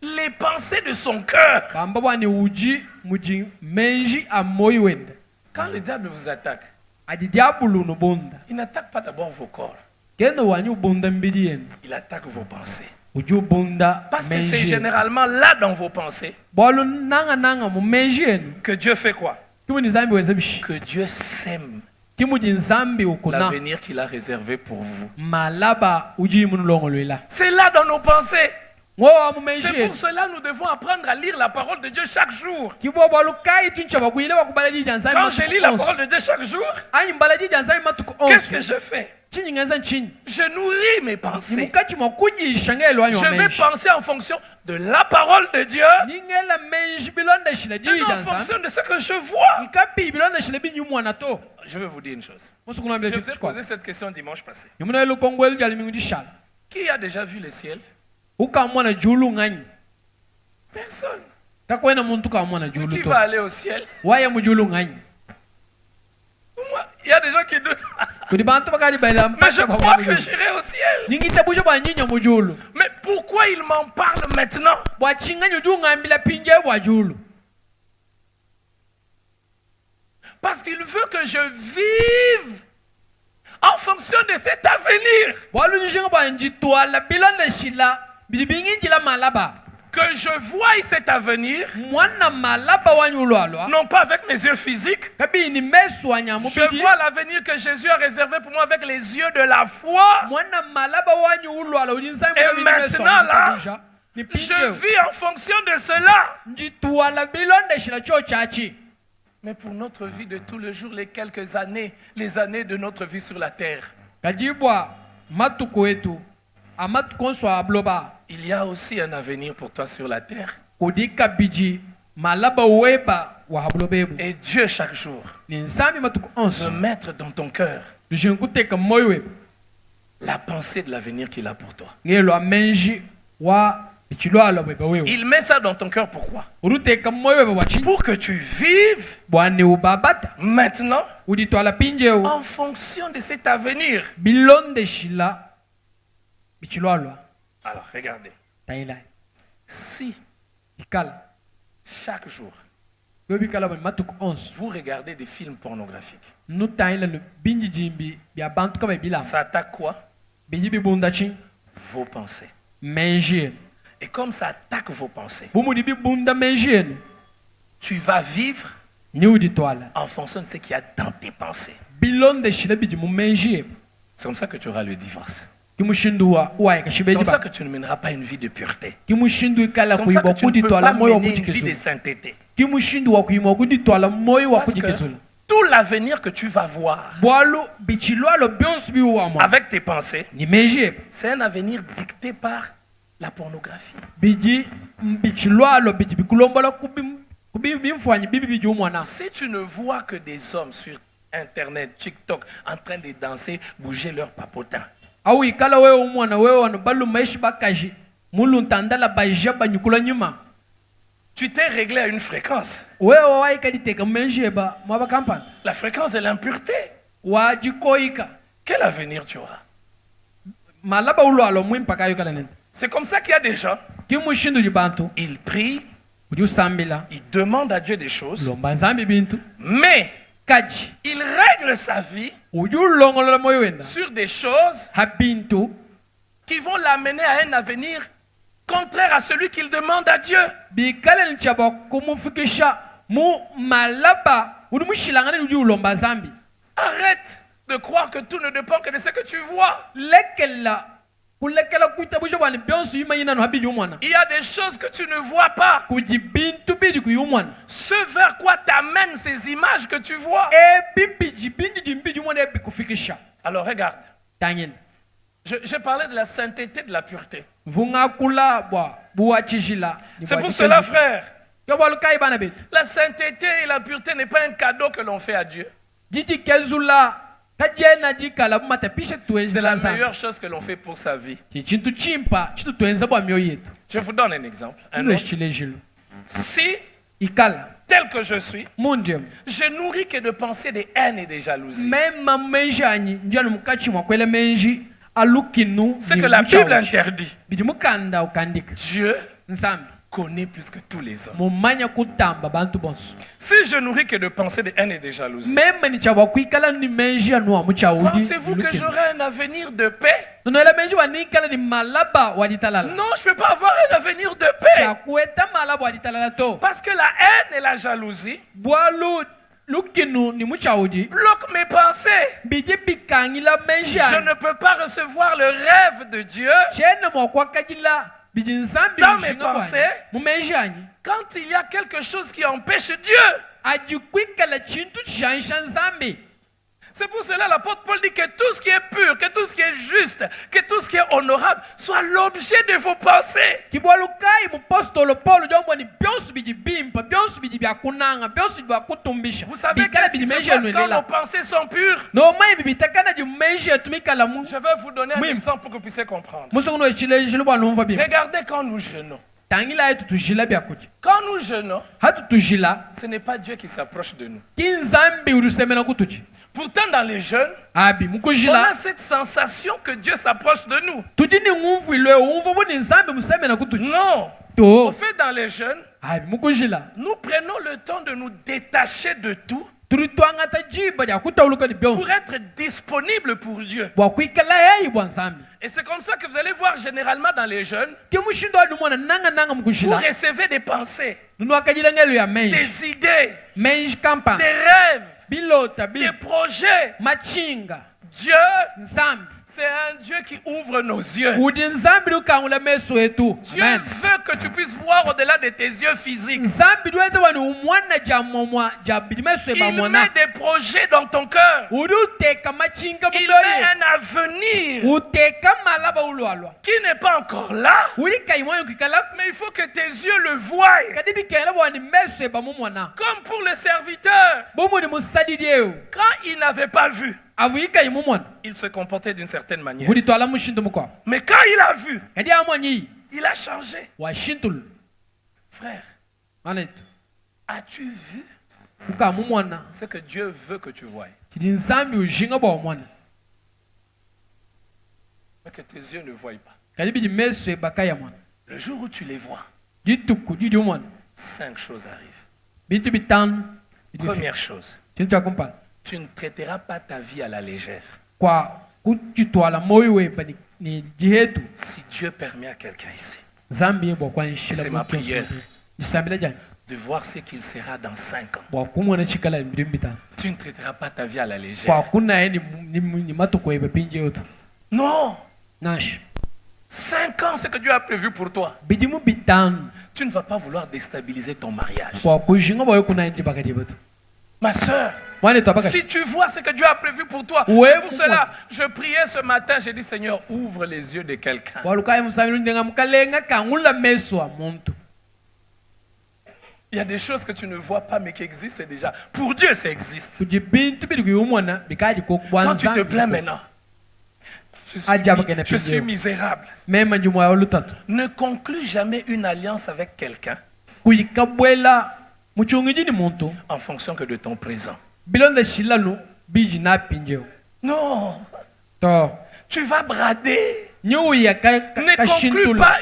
Les pensées de son cœur. bamba bwani uji muji menji amoyi wenda Quand le diable vous attaque, adi diabulu nubunda il n'attaque pas d'abord vos corps, kendo wanyi ubunda mbidi yenu il attaque vos pensées. uji ubunda Parce que c'est menji yenu. généralement là dans vos pensées bwalo nanga mu menji yenu que Dieu fait quoi? kimuji nzambi weza bishi Que Dieu sème kimuji nzambi ukuna l'avenir qu'il a réservé pour vous. malaba uji munulongolwela C'est là dans nos pensées. ngowa mu menji C'est yenu pour cela que nous devons apprendre à lire la parole de Dieu chaque jour. kibo bwalo kai tuncha bakwile bakubala jija nzambi Quand je lis la parole de Dieu chaque jour, anyi mbala jija nzambi matuko qu'est-ce que onso je fais? chinyi ngenza nchinyi Je nourris mes pensées. nimukati mwakujisha ngelo Je vais penser en fonction de la parole de Dieu ningela menji bilonda shila et jija non en nzambi fonction de ce que je vois. nkapi bilonda shila binyumwana to Je vais vous dire une chose. musukuna Je mbele vous ai chikwa posé cette question dimanche passé. yamuna elo kongwelu jali mingu dishala Qui a déjà vu le ciel? ukamwana julu nganyi Personne. kakwena muntu kamwana julu Qui to va aller au ciel? waya mu julu nganyi Moi, il y a des gens qui doutent. kudi bantu bakali baila Mais je crois que j'irai au ciel. ningita bujo banyinya mu julu Mais pourquoi il m'en parle maintenant? bwachinganyo jungambila pinje bwa julu Parce qu'il veut que je vive en fonction de cet avenir. bwalu njinga banjitwala bilonda shila bilibinginjila malaba Que je voie cet avenir, mwana malaba wanyulwalwa non pas avec mes yeux physiques. kabini meswanya Je mubidi vois l'avenir que Jésus a réservé pour moi avec les yeux de la foi. mwana malaba wanyulwala ujinzambi Et kabini maintenant, meswanya là, mukabisha, ni Je pinje vis en fonction de cela. njitwala bilonda shila cho chachi mais pour notre vie de tous les jours, les quelques années, les années de notre vie sur la terre. kajibwa matuko wetu amatuko swa abloba Il y a aussi un avenir pour toi sur la terre. kodika biji malaba weba wa hablobebu Et Dieu, chaque jour, ni nsami matuko veut 11 mettre dans ton cœur dujinkuteka moyo webu la pensée de l'avenir qu'il a pour toi. ngelo amenji wa bichilwalo bebe wewe Il met ça dans ton cœur, pourquoi? uruteka moyo webu wachi Pour que tu vives bwane ubabata maintenant uditwala pinjeo en fonction de cet avenir. bilonde shila bichilwalo Alors, regardez. taila Si ikala chaque jour, bebikala bane matuko 11 vous regardez des films pornographiques, nu taila le binji jimbi bia bantu kama bila ça attaque quoi? binji bibundachi Vos pensées. menjie Et comme ça attaque vos pensées, bumudi bibunda menjie tu vas vivre ni uditwala en fonction de ce qu'il y a dans tes pensées. bilonde shila biji mu menjie C'est comme ça que tu auras le divorce. kimushindua uwaye C'est kashibeji comme ça ba que tu ne mèneras pas une vie de pureté. kimushindu ikala C'est comme ça kuiba que tu ne peux kuditwala pas moyo wa mener une vie de kujikesu sainteté. kimushindu kuima kuditwala moyo wa Parce que kujikesu tout l'avenir que tu vas voir bwalu bichilwalo byonsi biwamo avec tes pensées, ni menjie c'est un avenir dicté par la pornographie. biji bichilwalo biji bikulombola kubimfwanyi bibi biji umwana Si tu ne vois que des hommes sur Internet, TikTok, en train de danser, bouger leur papotin, au ikala wewe umwana wewe wano balu maishi bakaji mulu ntandala baja banyukula nyuma tu t'es réglé à une fréquence. wewe waikaditeka menjie ba mwaba kampani La fréquence de l'impureté. wajikoika Quel avenir tu auras? malaba ulwalo mwimpaka yokala nene C'est comme ça qu'il y a des gens, kimushindu jibantu ils prient, udi usambila ils demandent à Dieu des choses, lomba nzambi bintu mais kaji ils règlent sa vie udi ulongolola moyo wenda sur des choses ha bintu qui vont l'amener à un avenir contraire à celui qu'il demande à Dieu. bikala nchaba kumufikisha mu malaba udi mushilangane udi ulomba nzambi Arrête de croire que tout ne dépend que de ce que tu vois. lekela kulekela kuita busho bwana byonso yimayina no habidi umwana Il y a des choses que tu ne vois pas. kuji bintu bidi kuyumwana Ce vers quoi t'amènent ces images que tu vois. bibiji bindi mbidi umwana bikufikisha Alors regarde, tangeni j'ai parlé de la sainteté, de la pureté. vungakula bwa buwachishila C'est pour cela, frère, kebwalukai bana betu la sainteté et la pureté n'est pas un cadeau que l'on fait à Dieu. jiti kezula kajena jikala bumata pishe C'est tuenze la lanza meilleure chose que l'on fait pour sa vie. chintu chimpa chitu tuenze bwa myoyo yetu Je vous donne un exemple. Un ndo autre. chilejilo Si, ikala tel que je suis, munjem je nourris que de pensées de haine et de jalousie. mema menjanyi njano mukachi mwakwele menji alukinu C'est que la Bible interdit. bidi mukanda ukandika Dieu nsambi connaît plus que tous les hommes. mumanya kutamba bantu bonso Si je nourris que de pensées de haine et de jalousie, meme ni chawa kuikala ni menji anu muchaudi pensez-vous que j'aurai un avenir de paix? nono ela menji wanikala ni malaba waditalala Non, je ne peux pas avoir un avenir de paix. chakueta malaba waditalala to Parce que la haine et la jalousie bwalu lukinu ni muchaudi bloquent mes pensées. bidi bikangila menji Je ne peux pas recevoir le rêve de Dieu chene mwakwakajila bidi nsambi dans mes pensées mumenji anyi quand il y a quelque chose qui empêche Dieu. ajikwikala chintu chansha nzambi. C'est pour cela l'apôtre Paul dit que tout ce qui est pur, que tout ce qui est juste, que tout ce qui est honorable soit l'objet de vos pensées. kibwalukai mupostolo paulo jomwani byonso bidi bimpa byonso bidi byakunanga byonso bidi byakutumbisha Vous savez bikala qu'est-ce qui bidi se menji passe quand nos enuelela pensées sont pures? nomayi bibitakana di menji etumikala mu Je vais vous donner un Oui. exemple pour que vous puissiez comprendre. musokuno echilejile bwanumva bimpa Regardez quand nous jeûnons. tangila yetu tujila byakuja Quand nous jeûnons, hatu tujila ce n'est pas Dieu qui s'approche de nous. kinzambi urusemena kutuji Pourtant, dans les jeûnes, abi on mukujila a cette sensation que Dieu s'approche de nous. tudi ni ngumvu ilwe umva buni nzambi musemena kutuji Non. to Au fait, dans les jeûnes, abi mukujila nous prenons le temps de nous détacher de tout turi twangata jiba lya kutauluka ni byonso pour être disponible pour Dieu. bwakwikala yayi bwa nzambi Et c'est comme ça que vous allez voir généralement dans les jeûnes, timushindo adi mwana nanga vous mukujila recevez des pensées, nunu akajila ngelo ya menji des idées, menji kampa des rêves, bilota des projets. machinga Dieu, nzambi c'est un Dieu qui ouvre nos yeux. udi nzambi lukangula meso yetu. Dieu Amen. veut que tu puisses voir au-delà de tes yeux physiques. nzambi luweza wani umwana ja momwa ja bidi meso eba Il mwana met des projets dans ton cœur. udi uteka machinga Il mudoye met un avenir uteka malaba ulwalwa qui n'est pas encore là. udi kaimwanyo kikala Mais il faut que tes yeux le voient. kadi bikela wani meso eba mumwana Comme pour le serviteur. bomuni musadidi eyo Quand il n'avait pas vu, avuyika imumwana il se comportait d'une certaine manière. budi twala mushinto mukwa Mais quand il a vu, kadi amwanyi il a changé. wa shintul Frère, manetu as-tu vu uka mumwana ce que Dieu veut que tu voies? kidi nzambi ujinga bwa mwana Mais que tes yeux ne voient pas. kadi bidi meso eba kaya mwana Le jour où tu les vois, dituku didi umwana 5 choses arrivent. bintu bitano Première chose, kintu kya kumpala tu ne traiteras pas ta vie à la légère. kwa kutitwala moyo weba ni jihetu Si Dieu permet à quelqu'un ici zambi ye C'est ma prière. jisambila jani de voir ce qu'il sera dans 5 ans, bwa kumwana chikala mbiri bitano tu ne traiteras pas ta vie à la kwa légère. kuna ye ni matuko yeba pinje yote Non, nash 5 ans, c'est que Dieu a prévu pour toi. bidimu bitano Tu ne vas pas vouloir déstabiliser ton mariage. kwa kujinga bwa kuna nje bakati batu Ma soeur, mwana to abaka si tu vois ce que Dieu a prévu pour toi, Ouais, c'est pour pourquoi? cela, je priais ce matin, j'ai dit Seigneur, ouvre les yeux de quelqu'un. walukaye musambi ndenga mukalenga kangula meso wa muntu Il y a des choses que tu ne vois pas mais qui existent déjà. Pour Dieu, ça existe. kuji bintu biri kuyumwana bikaji ko Quand kwanza tu te plains maintenant, je suis misérable. mema njumwa olutatu Ne conclus jamais une alliance avec quelqu'un kuyikabwela muchungiji ni muntu en fonction que de ton présent. bilonda shilanu biji na pinjeo Non, to tu vas brader. nyuya Ne conclus kashintula pas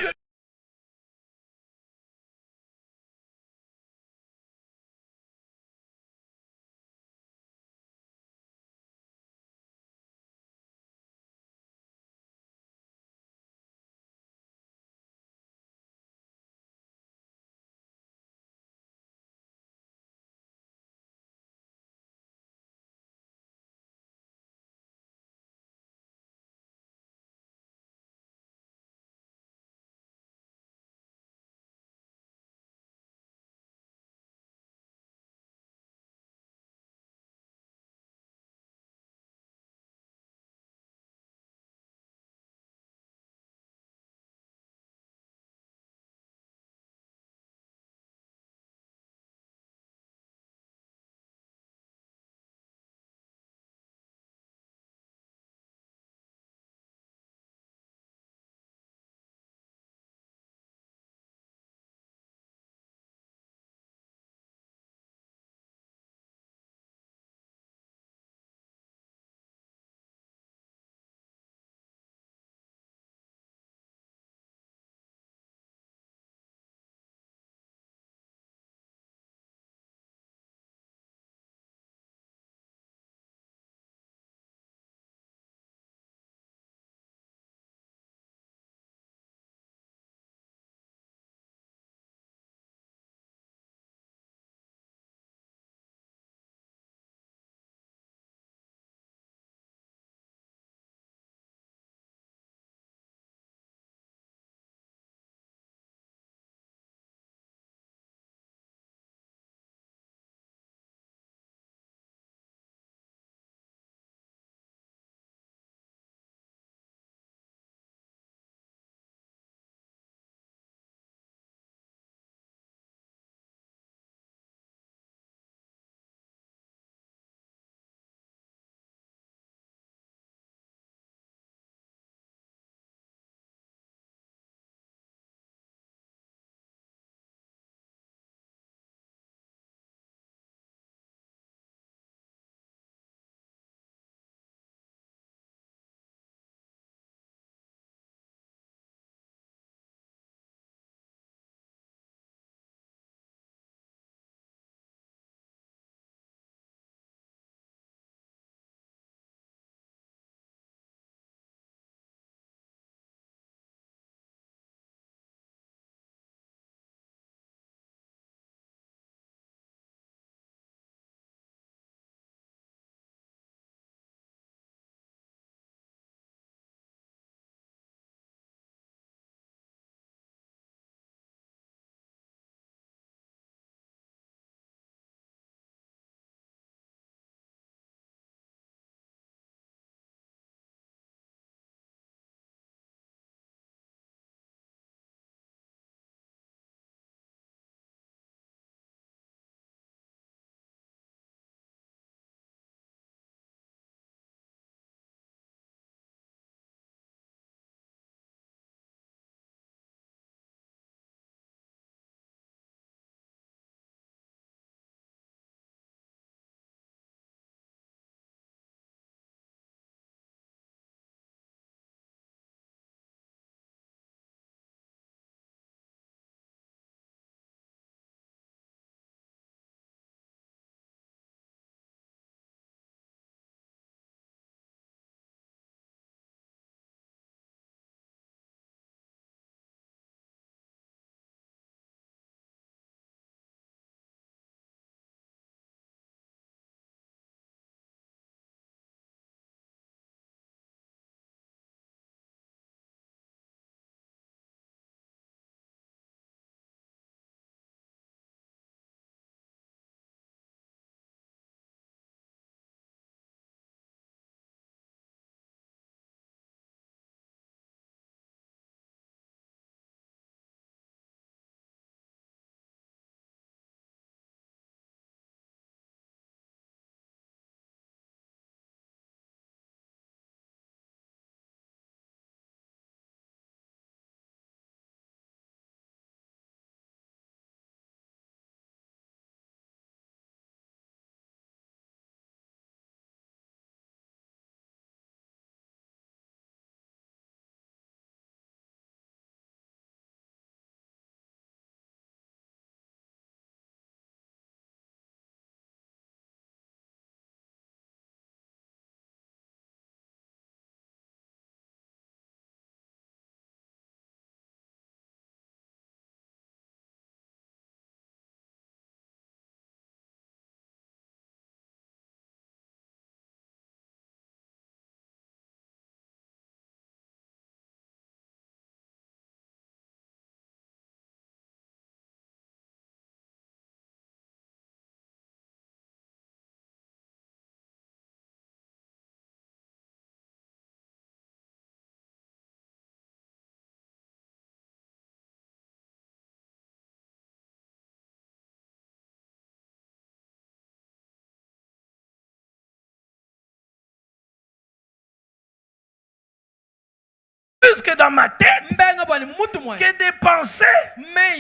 plus que dans ma tête, que des pensées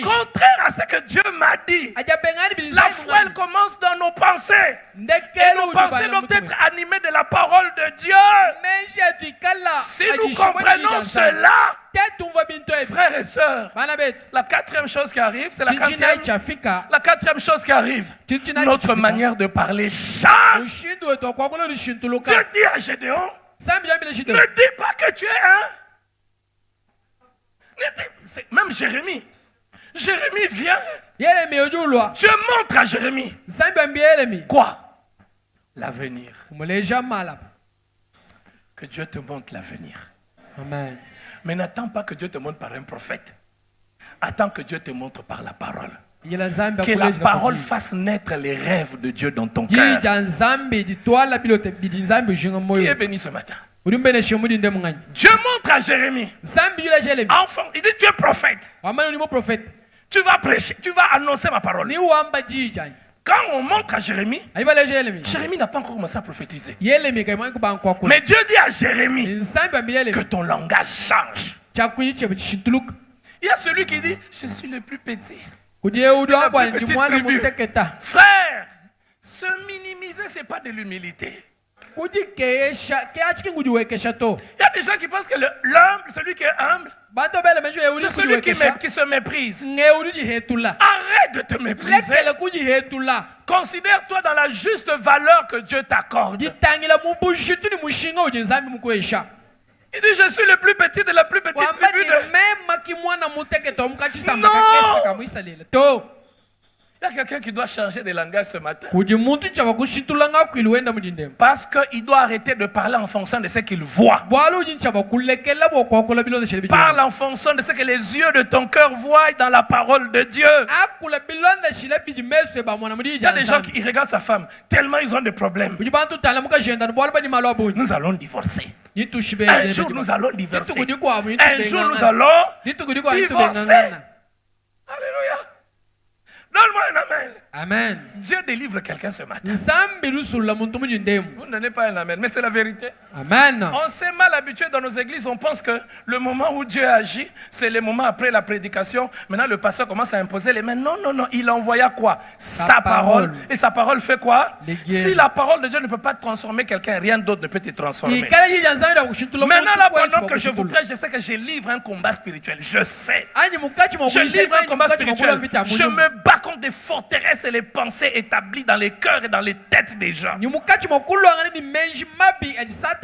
contraires à ce que Dieu m'a dit. La foi, elle commence dans nos pensées. Et nos pensées doivent être animées de la parole de Dieu. Si nous comprenons cela, frères et sœurs, la quatrième chose qui arrive, c'est la quatrième. La quatrième chose qui arrive, notre manière de parler change. Dieu dit à Gédéon, ne dis pas que tu es un. Même Jérémie. Jérémie vient. Dieu montre à Jérémie. Quoi? L'avenir. Que Dieu te montre l'avenir. Amen. Mais n'attends pas que Dieu te montre par un prophète. Attends que Dieu te montre par la parole. Que la parole fasse naître les rêves de Dieu dans ton cœur. Qui est béni ce matin? Dieu montre à Jérémie. Enfant, il dit tu es prophète. Tu vas prêcher, tu vas annoncer ma parole. Quand on montre à Jérémie, Jérémie n'a pas encore commencé à prophétiser. Mais Dieu dit à Jérémie que ton langage change. Il y a celui qui dit je suis le plus petit. La plus petite tribu. Frère, se minimiser, ce n'est pas de l'humilité. Il y a des gens qui pensent que l'humble, celui qui est humble, c'est celui qui se méprise. Arrête de te mépriser. Considère-toi dans la juste valeur que Dieu t'accorde. Il dit je suis le plus petit de la plus petite tribu de... Non. Il y a quelqu'un qui doit changer de langage ce matin. Parce qu'il doit arrêter de parler en fonction de ce qu'il voit. Parle en fonction de ce que les yeux de ton cœur voient dans la parole de Dieu. Il y a des gens qui regardent sa femme, tellement ils ont des problèmes. Nous allons divorcer. Un jour nous allons divorcer. Un jour nous allons divorcer. Alléluia. Donne-moi un amen. Amen. Dieu délivre quelqu'un ce matin. Vous n'avez pas un amen, mais c'est la vérité. Amen. On s'est mal habitué dans nos églises. On pense que le moment où Dieu agit, c'est le moment après la prédication. Maintenant, le pasteur commence à imposer les mains. Non, non, non. Il envoya quoi? Sa parole. Et sa parole fait quoi? Si la parole de Dieu ne peut pas transformer quelqu'un, rien d'autre ne peut te transformer. Maintenant, là, pendant que je vous prêche, je sais que je livre un combat spirituel. Je sais. Je livre un combat spirituel. Je me bats contre des forteresses et les pensées établies dans les cœurs et dans les têtes des gens.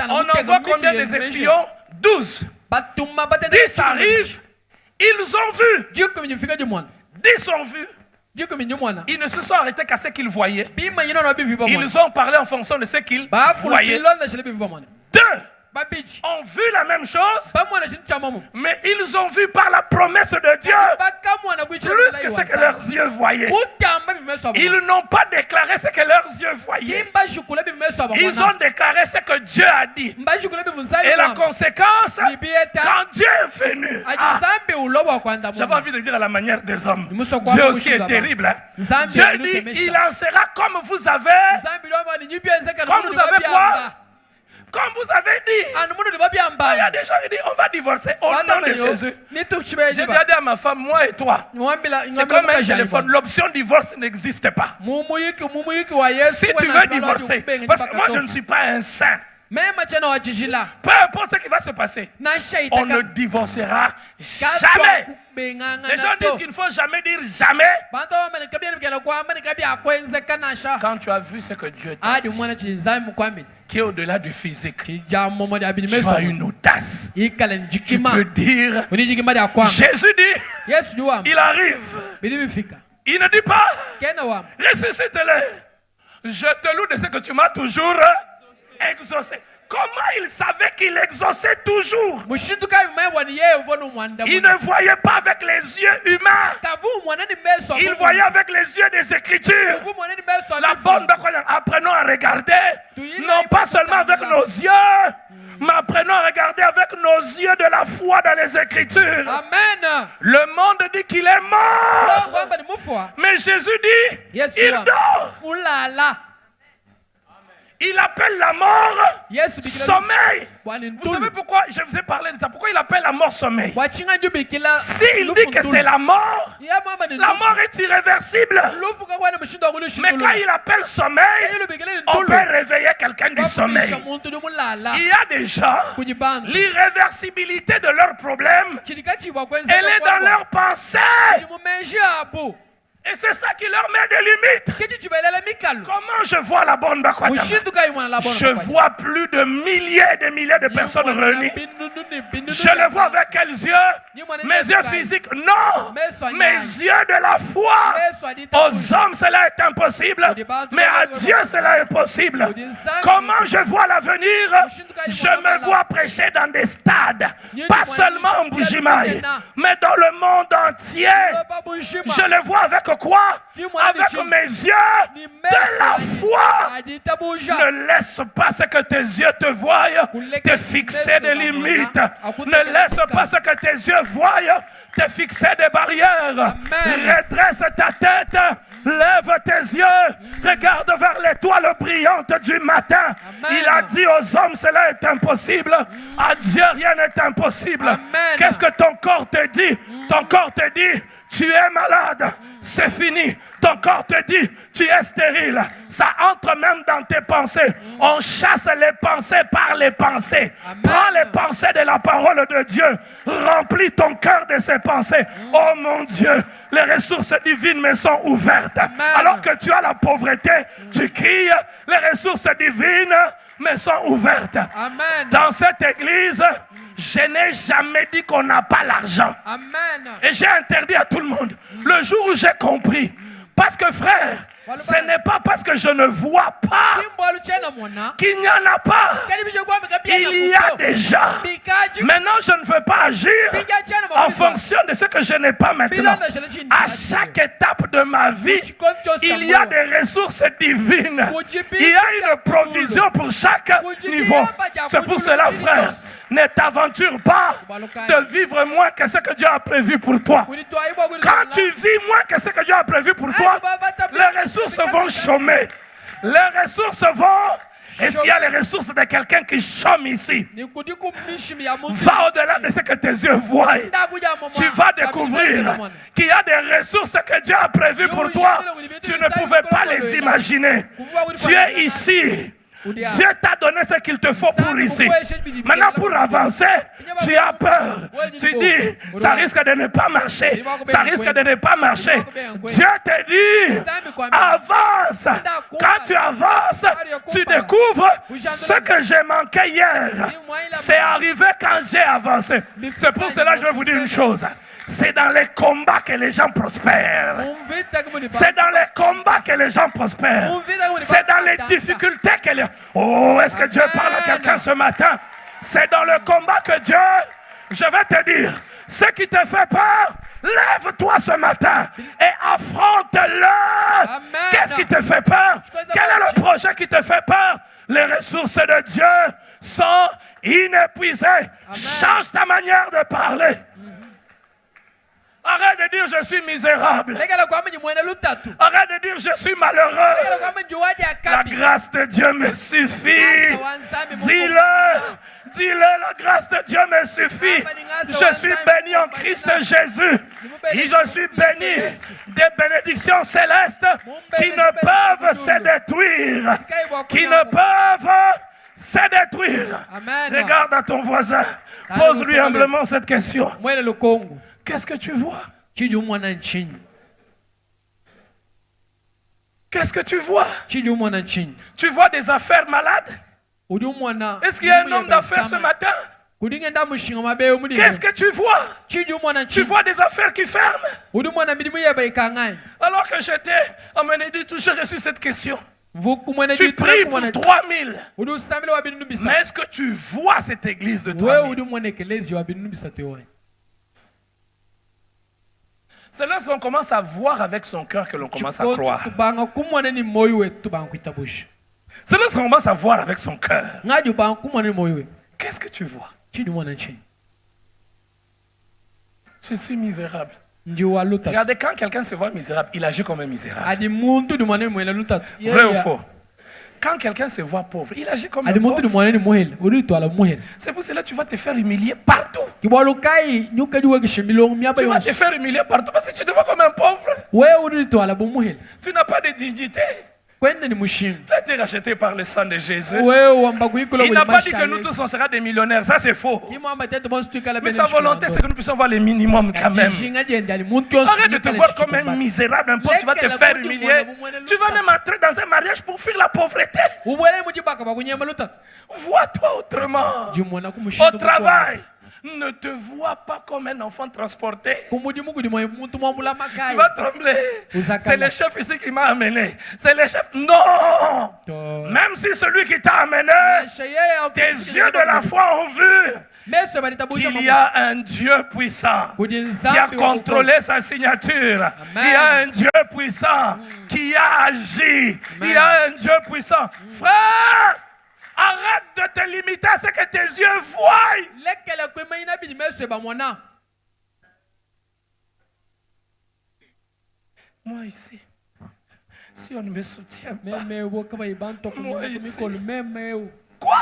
On envoie combien des espions? 12. 10 arrivent, ils ont vu. 10 ont vu. Ils ne se sont arrêtés qu'à ce qu'ils voyaient. Ils ont parlé en fonction de ce qu'ils voyaient. 2 ont vu la même chose, mais ils ont vu par la promesse de Dieu plus que ce que leurs yeux voyaient. Ils n'ont pas déclaré ce que leurs yeux voyaient. Ils ont déclaré ce que Dieu a dit. Et la conséquence, quand Dieu est venu, j'avais envie de dire à la manière des hommes, Dieu aussi est terrible. Dieu dit, il en sera comme vous avez quoi? Comme vous avez dit, il y a des gens qui disent on va divorcer au nom de Jésus. J'ai déjà dit à ma femme, moi et toi, c'est comme un téléphone, l'option divorce n'existe pas. Si tu veux divorcer, parce que moi je ne suis pas un saint. Peu importe ce qui va se passer, on ne divorcera jamais. Les gens disent qu'il ne faut jamais dire jamais. Quand tu as vu ce que Dieu t'a dit, qui est au-delà du physique, tu as une audace. Tu peux dire, Jésus dit, il arrive. Il ne dit pas, ressuscite-le. Je te loue de ce que tu m'as toujours exaucé. Comment il savait qu'il exauçait toujours? Il ne voyait pas avec les yeux humains. Il voyait avec les yeux des Écritures. La bonne, apprenons à regarder, non pas seulement avec nos yeux, mais apprenons à regarder avec nos yeux de la foi dans les Écritures. Amen. Le monde dit qu'il est mort, mais Jésus dit, il dort. Il appelle la mort Yesu bikila sommeil. bwani Vous savez ntulu. pourquoi je vous ai parlé de ça? Pourquoi il appelle la mort sommeil? Bwachinga nju bikila S'il dit que c'est la mort, la mort est irréversible. Mais quand il appelle sommeil, on peut réveiller quelqu'un du sommeil. Il y a des gens, l'irréversibilité de leurs problèmes, elle est dans leur pensée. Et c'est ça qui leur met des limites. Comment je vois la bonne Bakwatama? Je vois plus de milliers et des milliers de personnes réunies. Je le vois avec quels yeux? Mes yeux physiques? Non. Mes yeux de la foi. Aux hommes, cela est impossible. Mais à Dieu, cela est possible. Comment je vois l'avenir? Je me vois prêcher dans des stades. Pas seulement en Bujimaï, mais dans le monde entier. Je le vois avec quoi? Avec mes yeux de la foi. Ne laisse pas ce que tes yeux te voient te fixer des limites. Ne laisse pas ce que tes yeux voient te fixer des barrières. Redresse ta tête. Lève tes yeux. Regarde vers l'étoile brillante du matin. Il a dit aux hommes, cela est impossible. À Dieu, rien n'est impossible. Qu'est-ce que ton corps te dit? Ton corps te dit, tu es malade. C'est fini. Ton corps te dit, tu es stérile. Ça entre même dans tes pensées. On chasse les pensées par les pensées. Prends les pensées de la parole de Dieu. Remplis ton cœur de ces pensées. Oh mon Dieu, les ressources divines me sont ouvertes. Alors que tu as la pauvreté, tu cries, les ressources divines me sont ouvertes. Dans cette église, je n'ai jamais dit qu'on n'a pas l'argent. Et j'ai interdit à tout le monde. Le jour où j'ai compris, parce que frère, ce n'est pas parce que je ne vois pas qu'il n'y en a pas. Il y a déjà. Maintenant, je ne veux pas agir en fonction de ce que je n'ai pas maintenant. À chaque étape de ma vie, il y a des ressources divines. Il y a une provision pour chaque niveau. C'est pour cela, frère, ne t'aventure pas de vivre moins que ce que Dieu a prévu pour toi. Quand tu vis moins que ce que Dieu a prévu pour toi, les ressources vont chômer. Les ressources vont... Est-ce qu'il y a les ressources de quelqu'un qui chôme ici? Va au-delà de ce que tes yeux voient. Tu vas découvrir qu'il y a des ressources que Dieu a prévues pour toi. Tu ne pouvais pas les imaginer. Tu es ici. Dieu t'a donné ce qu'il te faut pour ici. Maintenant, pour avancer, tu as peur. Tu dis, ça risque de ne pas marcher. Ça risque de ne pas marcher. Dieu te dit, avance. Quand tu avances, tu découvres ce que j'ai manqué hier. C'est arrivé quand j'ai avancé. C'est pour cela que je vais vous dire une chose. C'est dans les combats que les gens prospèrent. C'est dans les combats que les gens prospèrent. C'est dans les difficultés que les... Oh, est-ce que Dieu parle à quelqu'un ce matin? C'est dans le combat que Dieu... Je vais te dire, ce qui te fait peur, lève-toi ce matin et affronte-le. Qu'est-ce qui te fait peur? Quel est le projet qui te fait peur? Les ressources de Dieu sont inépuisées. Change ta manière de parler. Arrête de dire je suis misérable. Arrête de dire je suis malheureux. La grâce de Dieu me suffit. Dis-le. Dis-le, la grâce de Dieu me suffit. Je suis béni en Christ Jésus. Et je suis béni des bénédictions célestes qui ne peuvent se détruire. Qui ne peuvent se détruire. Regarde à ton voisin. Pose-lui humblement cette question. Qu'est-ce que tu vois? Qu'est-ce que tu vois? Tu vois des affaires malades? Est-ce qu'il y a un homme d'affaires ce matin? Qu'est-ce que tu vois? Tu vois des affaires qui ferment? Alors que j'étais à Ménédite, j'ai reçu cette question. Tu pries pour 3000. Mais est-ce que tu vois cette église de 3000? C'est lorsqu'on commence à voir avec son cœur que l'on commence à croire. C'est lorsqu'on commence à voir avec son cœur. Qu'est-ce que tu vois? Je suis misérable. Regardez, quand quelqu'un se voit misérable, il agit comme un misérable. Vrai ou faux? Quand quelqu'un se voit pauvre, il agit comme un adi muntu ni pauvre. mwana ni muhele uri twala muhele C'est pour cela que tu vas te faire humilier partout. kibolo kai nyuka diwe kishimilo miaba Tu vas te yonse faire humilier partout parce que tu te vois comme un pauvre. we uri twala bu muhele Tu n'as pas de dignité. kwenda ni mushimu Tu as été racheté par le sang de Jésus. we wamba kuikula Il n'a pas dit que nous tous on sera des millionnaires. Ça c'est faux. Mais sa volonté c'est que nous puissions voir le minimum quand même. Arrête de te voir comme un misérable, un pauvre, tu vas te faire humilier. Tu vas même entrer dans un mariage pour fuir la pauvreté. Vois-toi autrement. Au travail, ne te vois pas comme un enfant transporté. Tu vas trembler. C'est le chef ici qui m'a amené. C'est le chef. Non. Même si celui qui t'a amené, tes yeux de la foi ont vu qu'il y a un Dieu puissant qui a contrôlé sa signature. Il y a un Dieu puissant qui a agi. Il y a un Dieu puissant. Frère, arrête de te limiter à ce que tes yeux voient. Moi ici, si on ne me soutient pas, moi ici, quoi?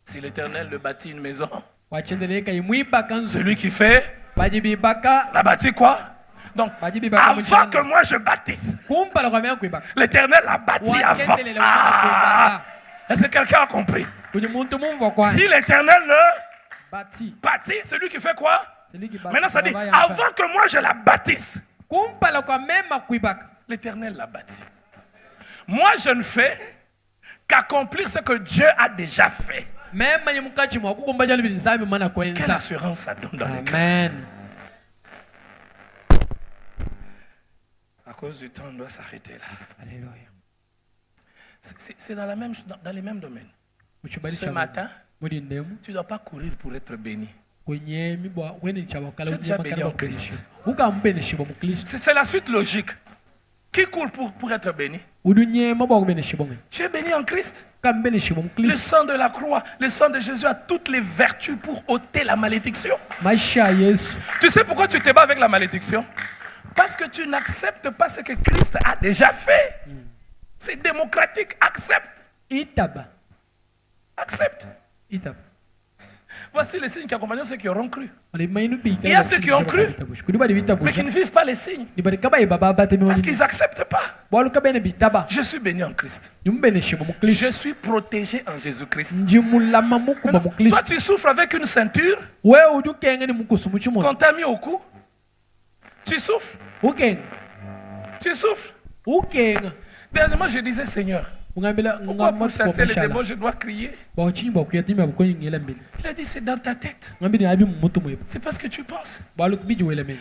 Si l'Éternel le bâtit une maison, celui qui fait la bâtit quoi? Donc, avant que moi je bâtisse, l'Éternel l'a bâti avant. Est-ce que quelqu'un a compris? Si l'Éternel le bâtit, celui qui fait quoi? Maintenant ça dit, avant que moi je la bâtisse, l'Éternel l'a bâti. Moi je ne fais qu'accomplir ce que Dieu a déjà fait. Quelle assurance ça donne dans le cœur. À cause du temps, on doit s'arrêter là. C'est dans les mêmes domaines. Ce matin, tu ne dois pas courir pour être béni. Tu es déjà béni en Christ. C'est la suite logique. Qui court pour être béni? Tu es béni en Christ. Le sang de la croix, le sang de Jésus a toutes les vertus pour ôter la malédiction. Tu sais pourquoi tu te bats avec la malédiction? Parce que tu n'acceptes pas ce que Christ a déjà fait. C'est démocratique. Accepte. Accepte. Voici les signes qui accompagnent ceux qui auront cru. Il y a ceux qui ont cru, mais qui ne vivent pas les signes. Parce qu'ils n'acceptent pas. Je suis béni en Christ. Je suis protégé en Jésus-Christ. Toi, tu souffres avec une ceinture qu'on t'a mis au cou. Tu souffres. Tu souffres. Dernièrement, je disais, Seigneur, pourquoi pour chasser les démons, je dois crier? Il a dit, c'est dans ta tête. C'est parce que tu penses.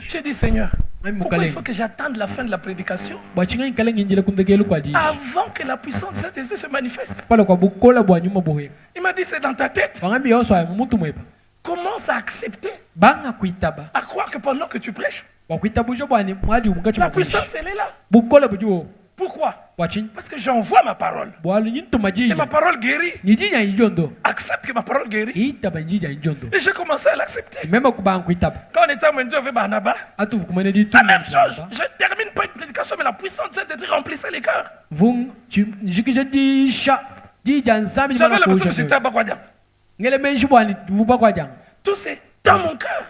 J'ai dit, Seigneur, pourquoi il faut que j'attende la fin de la prédication avant que la puissance de cet esprit se manifeste? Il m'a dit, c'est dans ta tête. Commence à accepter, à croire que pendant que tu prêches, la puissance, elle est là. Pourquoi? Parce que j'envoie ma parole. Et ma parole guérit. Accepte que ma parole guérit. Et j'ai commencé à l'accepter. Quand on était à Mendio avec Barnabas, la même chose. Je ne termine pas une prédication, mais la puissance de cet esprit remplissait les cœurs. J'avais l'impression que j'étais à Bakwadiam. Tout c'est dans mon cœur.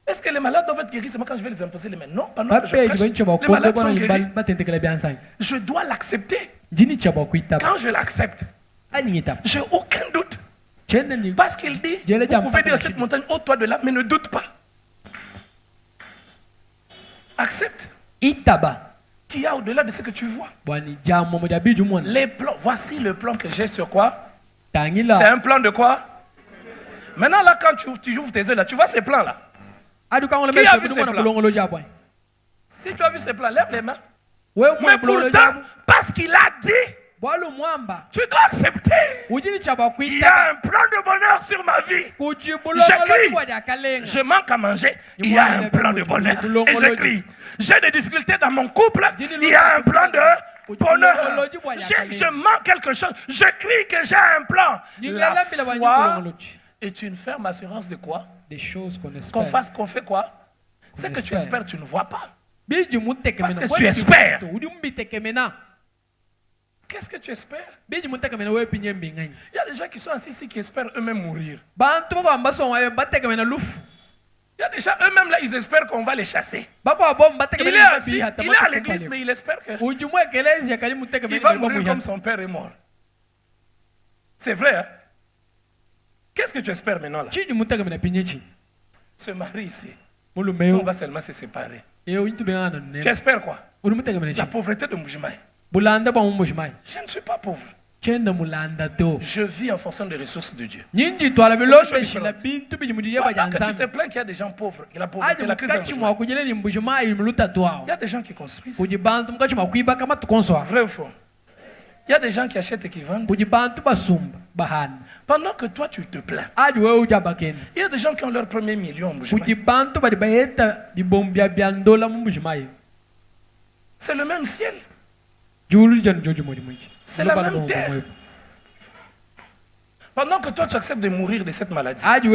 Est-ce que les malades doivent être guéris seulement quand je vais les imposer les mains? Non, pendant que je prêche, les malades sont guéris. Je dois l'accepter. Quand je l'accepte, j'ai aucun doute. Parce qu'il dit, vous pouvez dire à cette montagne, ôte-toi de là, mais ne doute pas. Accepte. Qu'il y a au-delà de ce que tu vois. Les plans, voici le plan que j'ai sur quoi? C'est un plan de quoi? Maintenant là, quand tu ouvres tes yeux là, tu vois ces plans là. Qui a vu ces plans? Si tu as vu ces plans, lève les mains. Mais pourtant, parce qu'il a dit, tu dois accepter. Il y a un plan de bonheur sur ma vie. J'écris. Je manque à manger. Il y a un plan de bonheur. Et j'écris. J'ai des difficultés dans mon couple. Il y a un plan de bonheur. Je manque quelque chose. J'écris que j'ai un plan. La foi est une ferme assurance de quoi? Des choses qu'on espère. Qu'on fait quoi? Ce que tu espères, tu ne vois pas. Parce que tu espères. Qu'est-ce que tu espères? Il y a des gens qui sont assis ici qui espèrent eux-mêmes mourir. Il y a des gens eux-mêmes là, ils espèrent qu'on va les chasser. Il est assis, il est à l'église, mais il espère qu'il va mourir comme son père est mort. C'est vrai, hein? Qu'est-ce que tu espères maintenant là? Se marier ici. On va seulement se séparer. Tu espères quoi? La pauvreté de Mbujimaï. Je ne suis pas pauvre. Je vis en fonction des ressources de Dieu. Quand tu te plains qu'il y a des gens pauvres, la pauvreté, la crise de Mbujimaï. Il y a des gens qui construisent. Vrai ou faux? Il y a des gens qui achètent et qui vendent. Pendant que toi tu te plains. Il y a des gens qui ont leur premier million en Mbujimaï. C'est le même ciel. C'est la même terre. Pendant que toi tu acceptes de mourir de cette maladie, il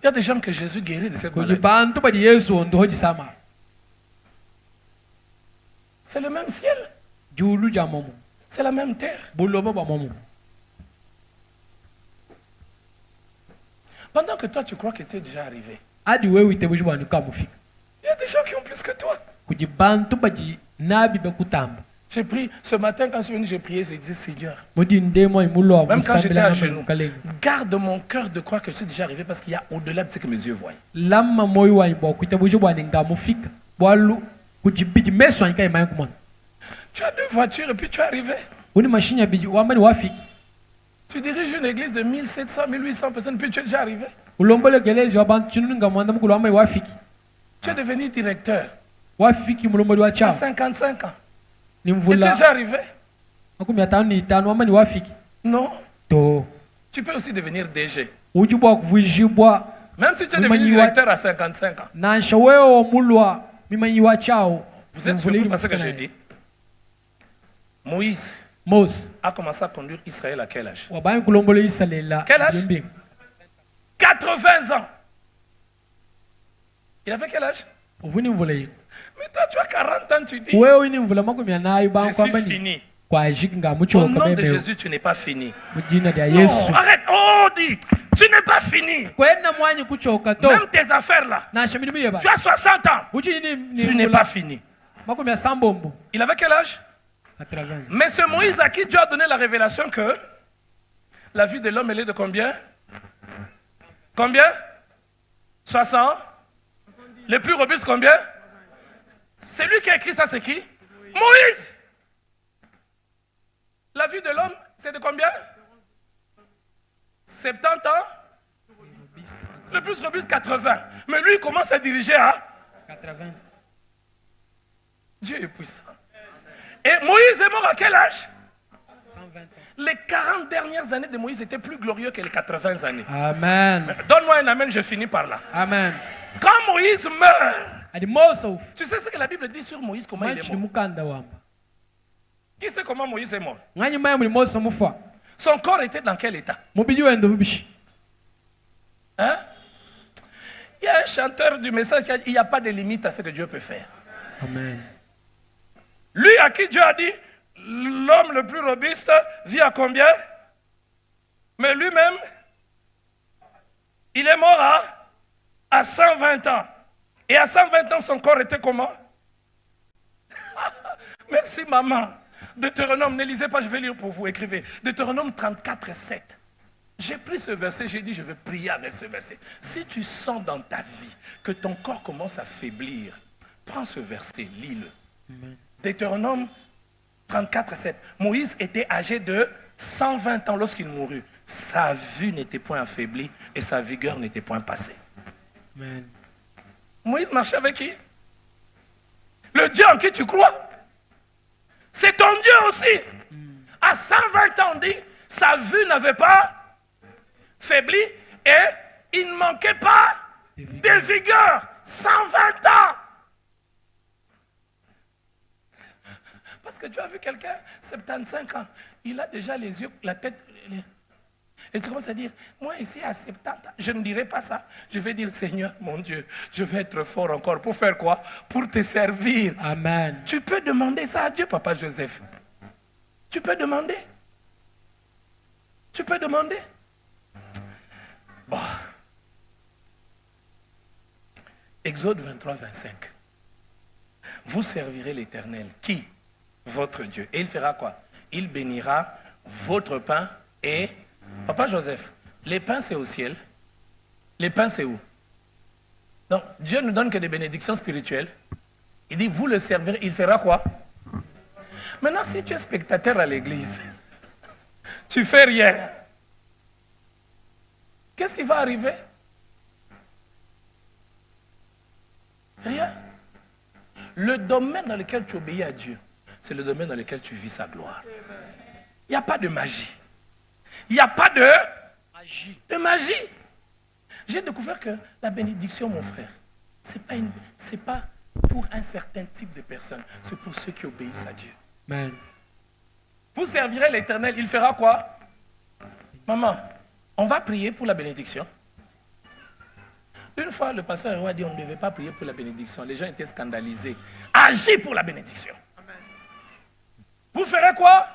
y a des gens que Jésus guérit de cette maladie. C'est le même ciel. C'est la même terre. Pendant que toi tu crois que tu es déjà arrivé, il y a des gens qui ont plus que toi. J'ai prié ce matin quand je suis venu, j'ai prié, j'ai dit Seigneur, même quand j'étais à genoux, garde mon cœur de croire que je suis déjà arrivé parce qu'il y a au-delà de ce que mes yeux voient. Tu as 2 voitures et puis tu es arrivé. Tu diriges une église de 1700, 1800 personnes puis tu es déjà arrivé. Tu es devenu directeur à 55 ans. Et tu es déjà arrivé. Non. Tu peux aussi devenir DG. Même si tu es devenu directeur à 55 ans. Vous êtes surpris par ce que j'ai dit? Moïse a commencé à conduire Israël à quel âge? Quel âge? 80 ans. Il avait quel âge? Mais toi, tu as 40 ans, tu dis. Je suis fini. Au nom de Jésus, tu n'es pas fini. Non, arrête. Oh, dis, tu n'es pas fini. Même tes affaires là. Tu as 60 ans. Tu n'es pas fini. Il avait quel âge? Mais c'est Moïse à qui Dieu a donné la révélation que la vie de l'homme, elle est de combien? Combien? 60? Le plus robuste, combien? C'est lui qui a écrit ça, c'est qui? Moïse! La vie de l'homme, c'est de combien? 70 ans? Le plus robuste, 80. Mais lui, il commence à diriger à 80. Dieu est puissant. Et Moïse est mort à quel âge? 120 ans. Les 40 dernières années de Moïse étaient plus glorieux que les 80 années. Amen. Donne-moi un amen, je finis par là. Amen. Quand Moïse meurt, tu sais ce que la Bible dit sur Moïse, comment il est mort? Qui sait comment Moïse est mort? Son corps était dans quel état? Hein? Il y a un chanteur du message qui a dit il n'y a pas de limite à ce que Dieu peut faire. Amen. Lui à qui Dieu a dit l'homme le plus robuste vit à combien? Mais lui-même, il est mort à 120 ans. Et à 120 ans, son corps était comment? Merci maman. Deutéronome, ne lisez pas, je vais lire pour vous, écrivez. Deutéronome 34, 7. J'ai pris ce verset, j'ai dit je vais prier avec ce verset. Si tu sens dans ta vie que ton corps commence à faiblir, prends ce verset, lis-le. Deutéronome 34, 7. Moïse était âgé de 120 ans lorsqu'il mourut. Sa vue n'était point affaiblie et sa vigueur n'était point passée. Amen. Moïse marchait avec qui? Le Dieu en qui tu crois. C'est ton Dieu aussi. À 120 ans, on dit, sa vue n'avait pas faibli et il ne manquait pas de vigueur. 120 ans. Parce que tu as vu quelqu'un, 75 ans, il a déjà les yeux, la tête. Et tu commences à dire, moi ici à 70 ans, je ne dirai pas ça. Je vais dire, Seigneur, mon Dieu, je vais être fort encore. Pour faire quoi? Pour te servir. Amen. Tu peux demander ça à Dieu, Papa Joseph. Tu peux demander. Tu peux demander. Bon. Exode 23, 25. Vous servirez l'Éternel. Qui? Votre Dieu. Et il fera quoi? Il bénira votre pain et... Papa Joseph, les pains c'est au ciel. Les pains c'est où? Donc, Dieu ne donne que des bénédictions spirituelles. Il dit, vous le servirez, il fera quoi? Maintenant, si tu es spectateur à l'église, tu fais rien. Qu'est-ce qui va arriver? Rien. Le domaine dans lequel tu obéis à Dieu, c'est le domaine dans lequel tu vis sa gloire. Il n'y a pas de magie. Il n'y a pas de magie. J'ai découvert que la bénédiction, mon frère, c'est pas pour un certain type de personnes, c'est pour ceux qui obéissent à Dieu. Amen. Vous servirez l'Éternel, il fera quoi? Maman, on va prier pour la bénédiction. Une fois, le pasteur a dit on ne devait pas prier pour la bénédiction. Les gens étaient scandalisés. Agis pour la bénédiction. Amen. Vous ferez quoi?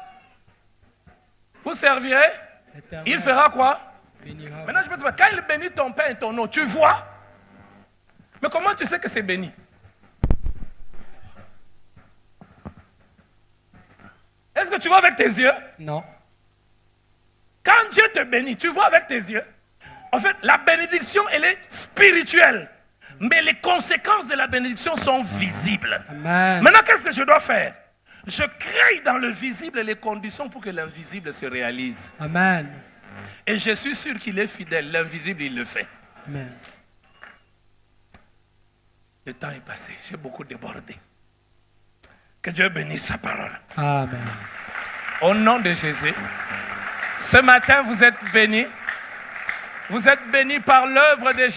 Vous servirez? Il fera quoi? Maintenant, je peux te dire, quand il bénit ton pain et ton eau, tu vois? Mais comment tu sais que c'est béni? Est-ce que tu vois avec tes yeux? Non. Quand Dieu te bénit, tu vois avec tes yeux? En fait, la bénédiction, elle est spirituelle. Mais les conséquences de la bénédiction sont visibles. Amen. Maintenant, qu'est-ce que je dois faire? Je crée dans le visible les conditions pour que l'invisible se réalise. Amen. Et je suis sûr qu'il est fidèle. L'invisible, il le fait. Amen. Le temps est passé. J'ai beaucoup débordé. Que Dieu bénisse sa parole. Amen. Au nom de Jésus. Ce matin, vous êtes bénis. Vous êtes bénis par l'œuvre de Jésus.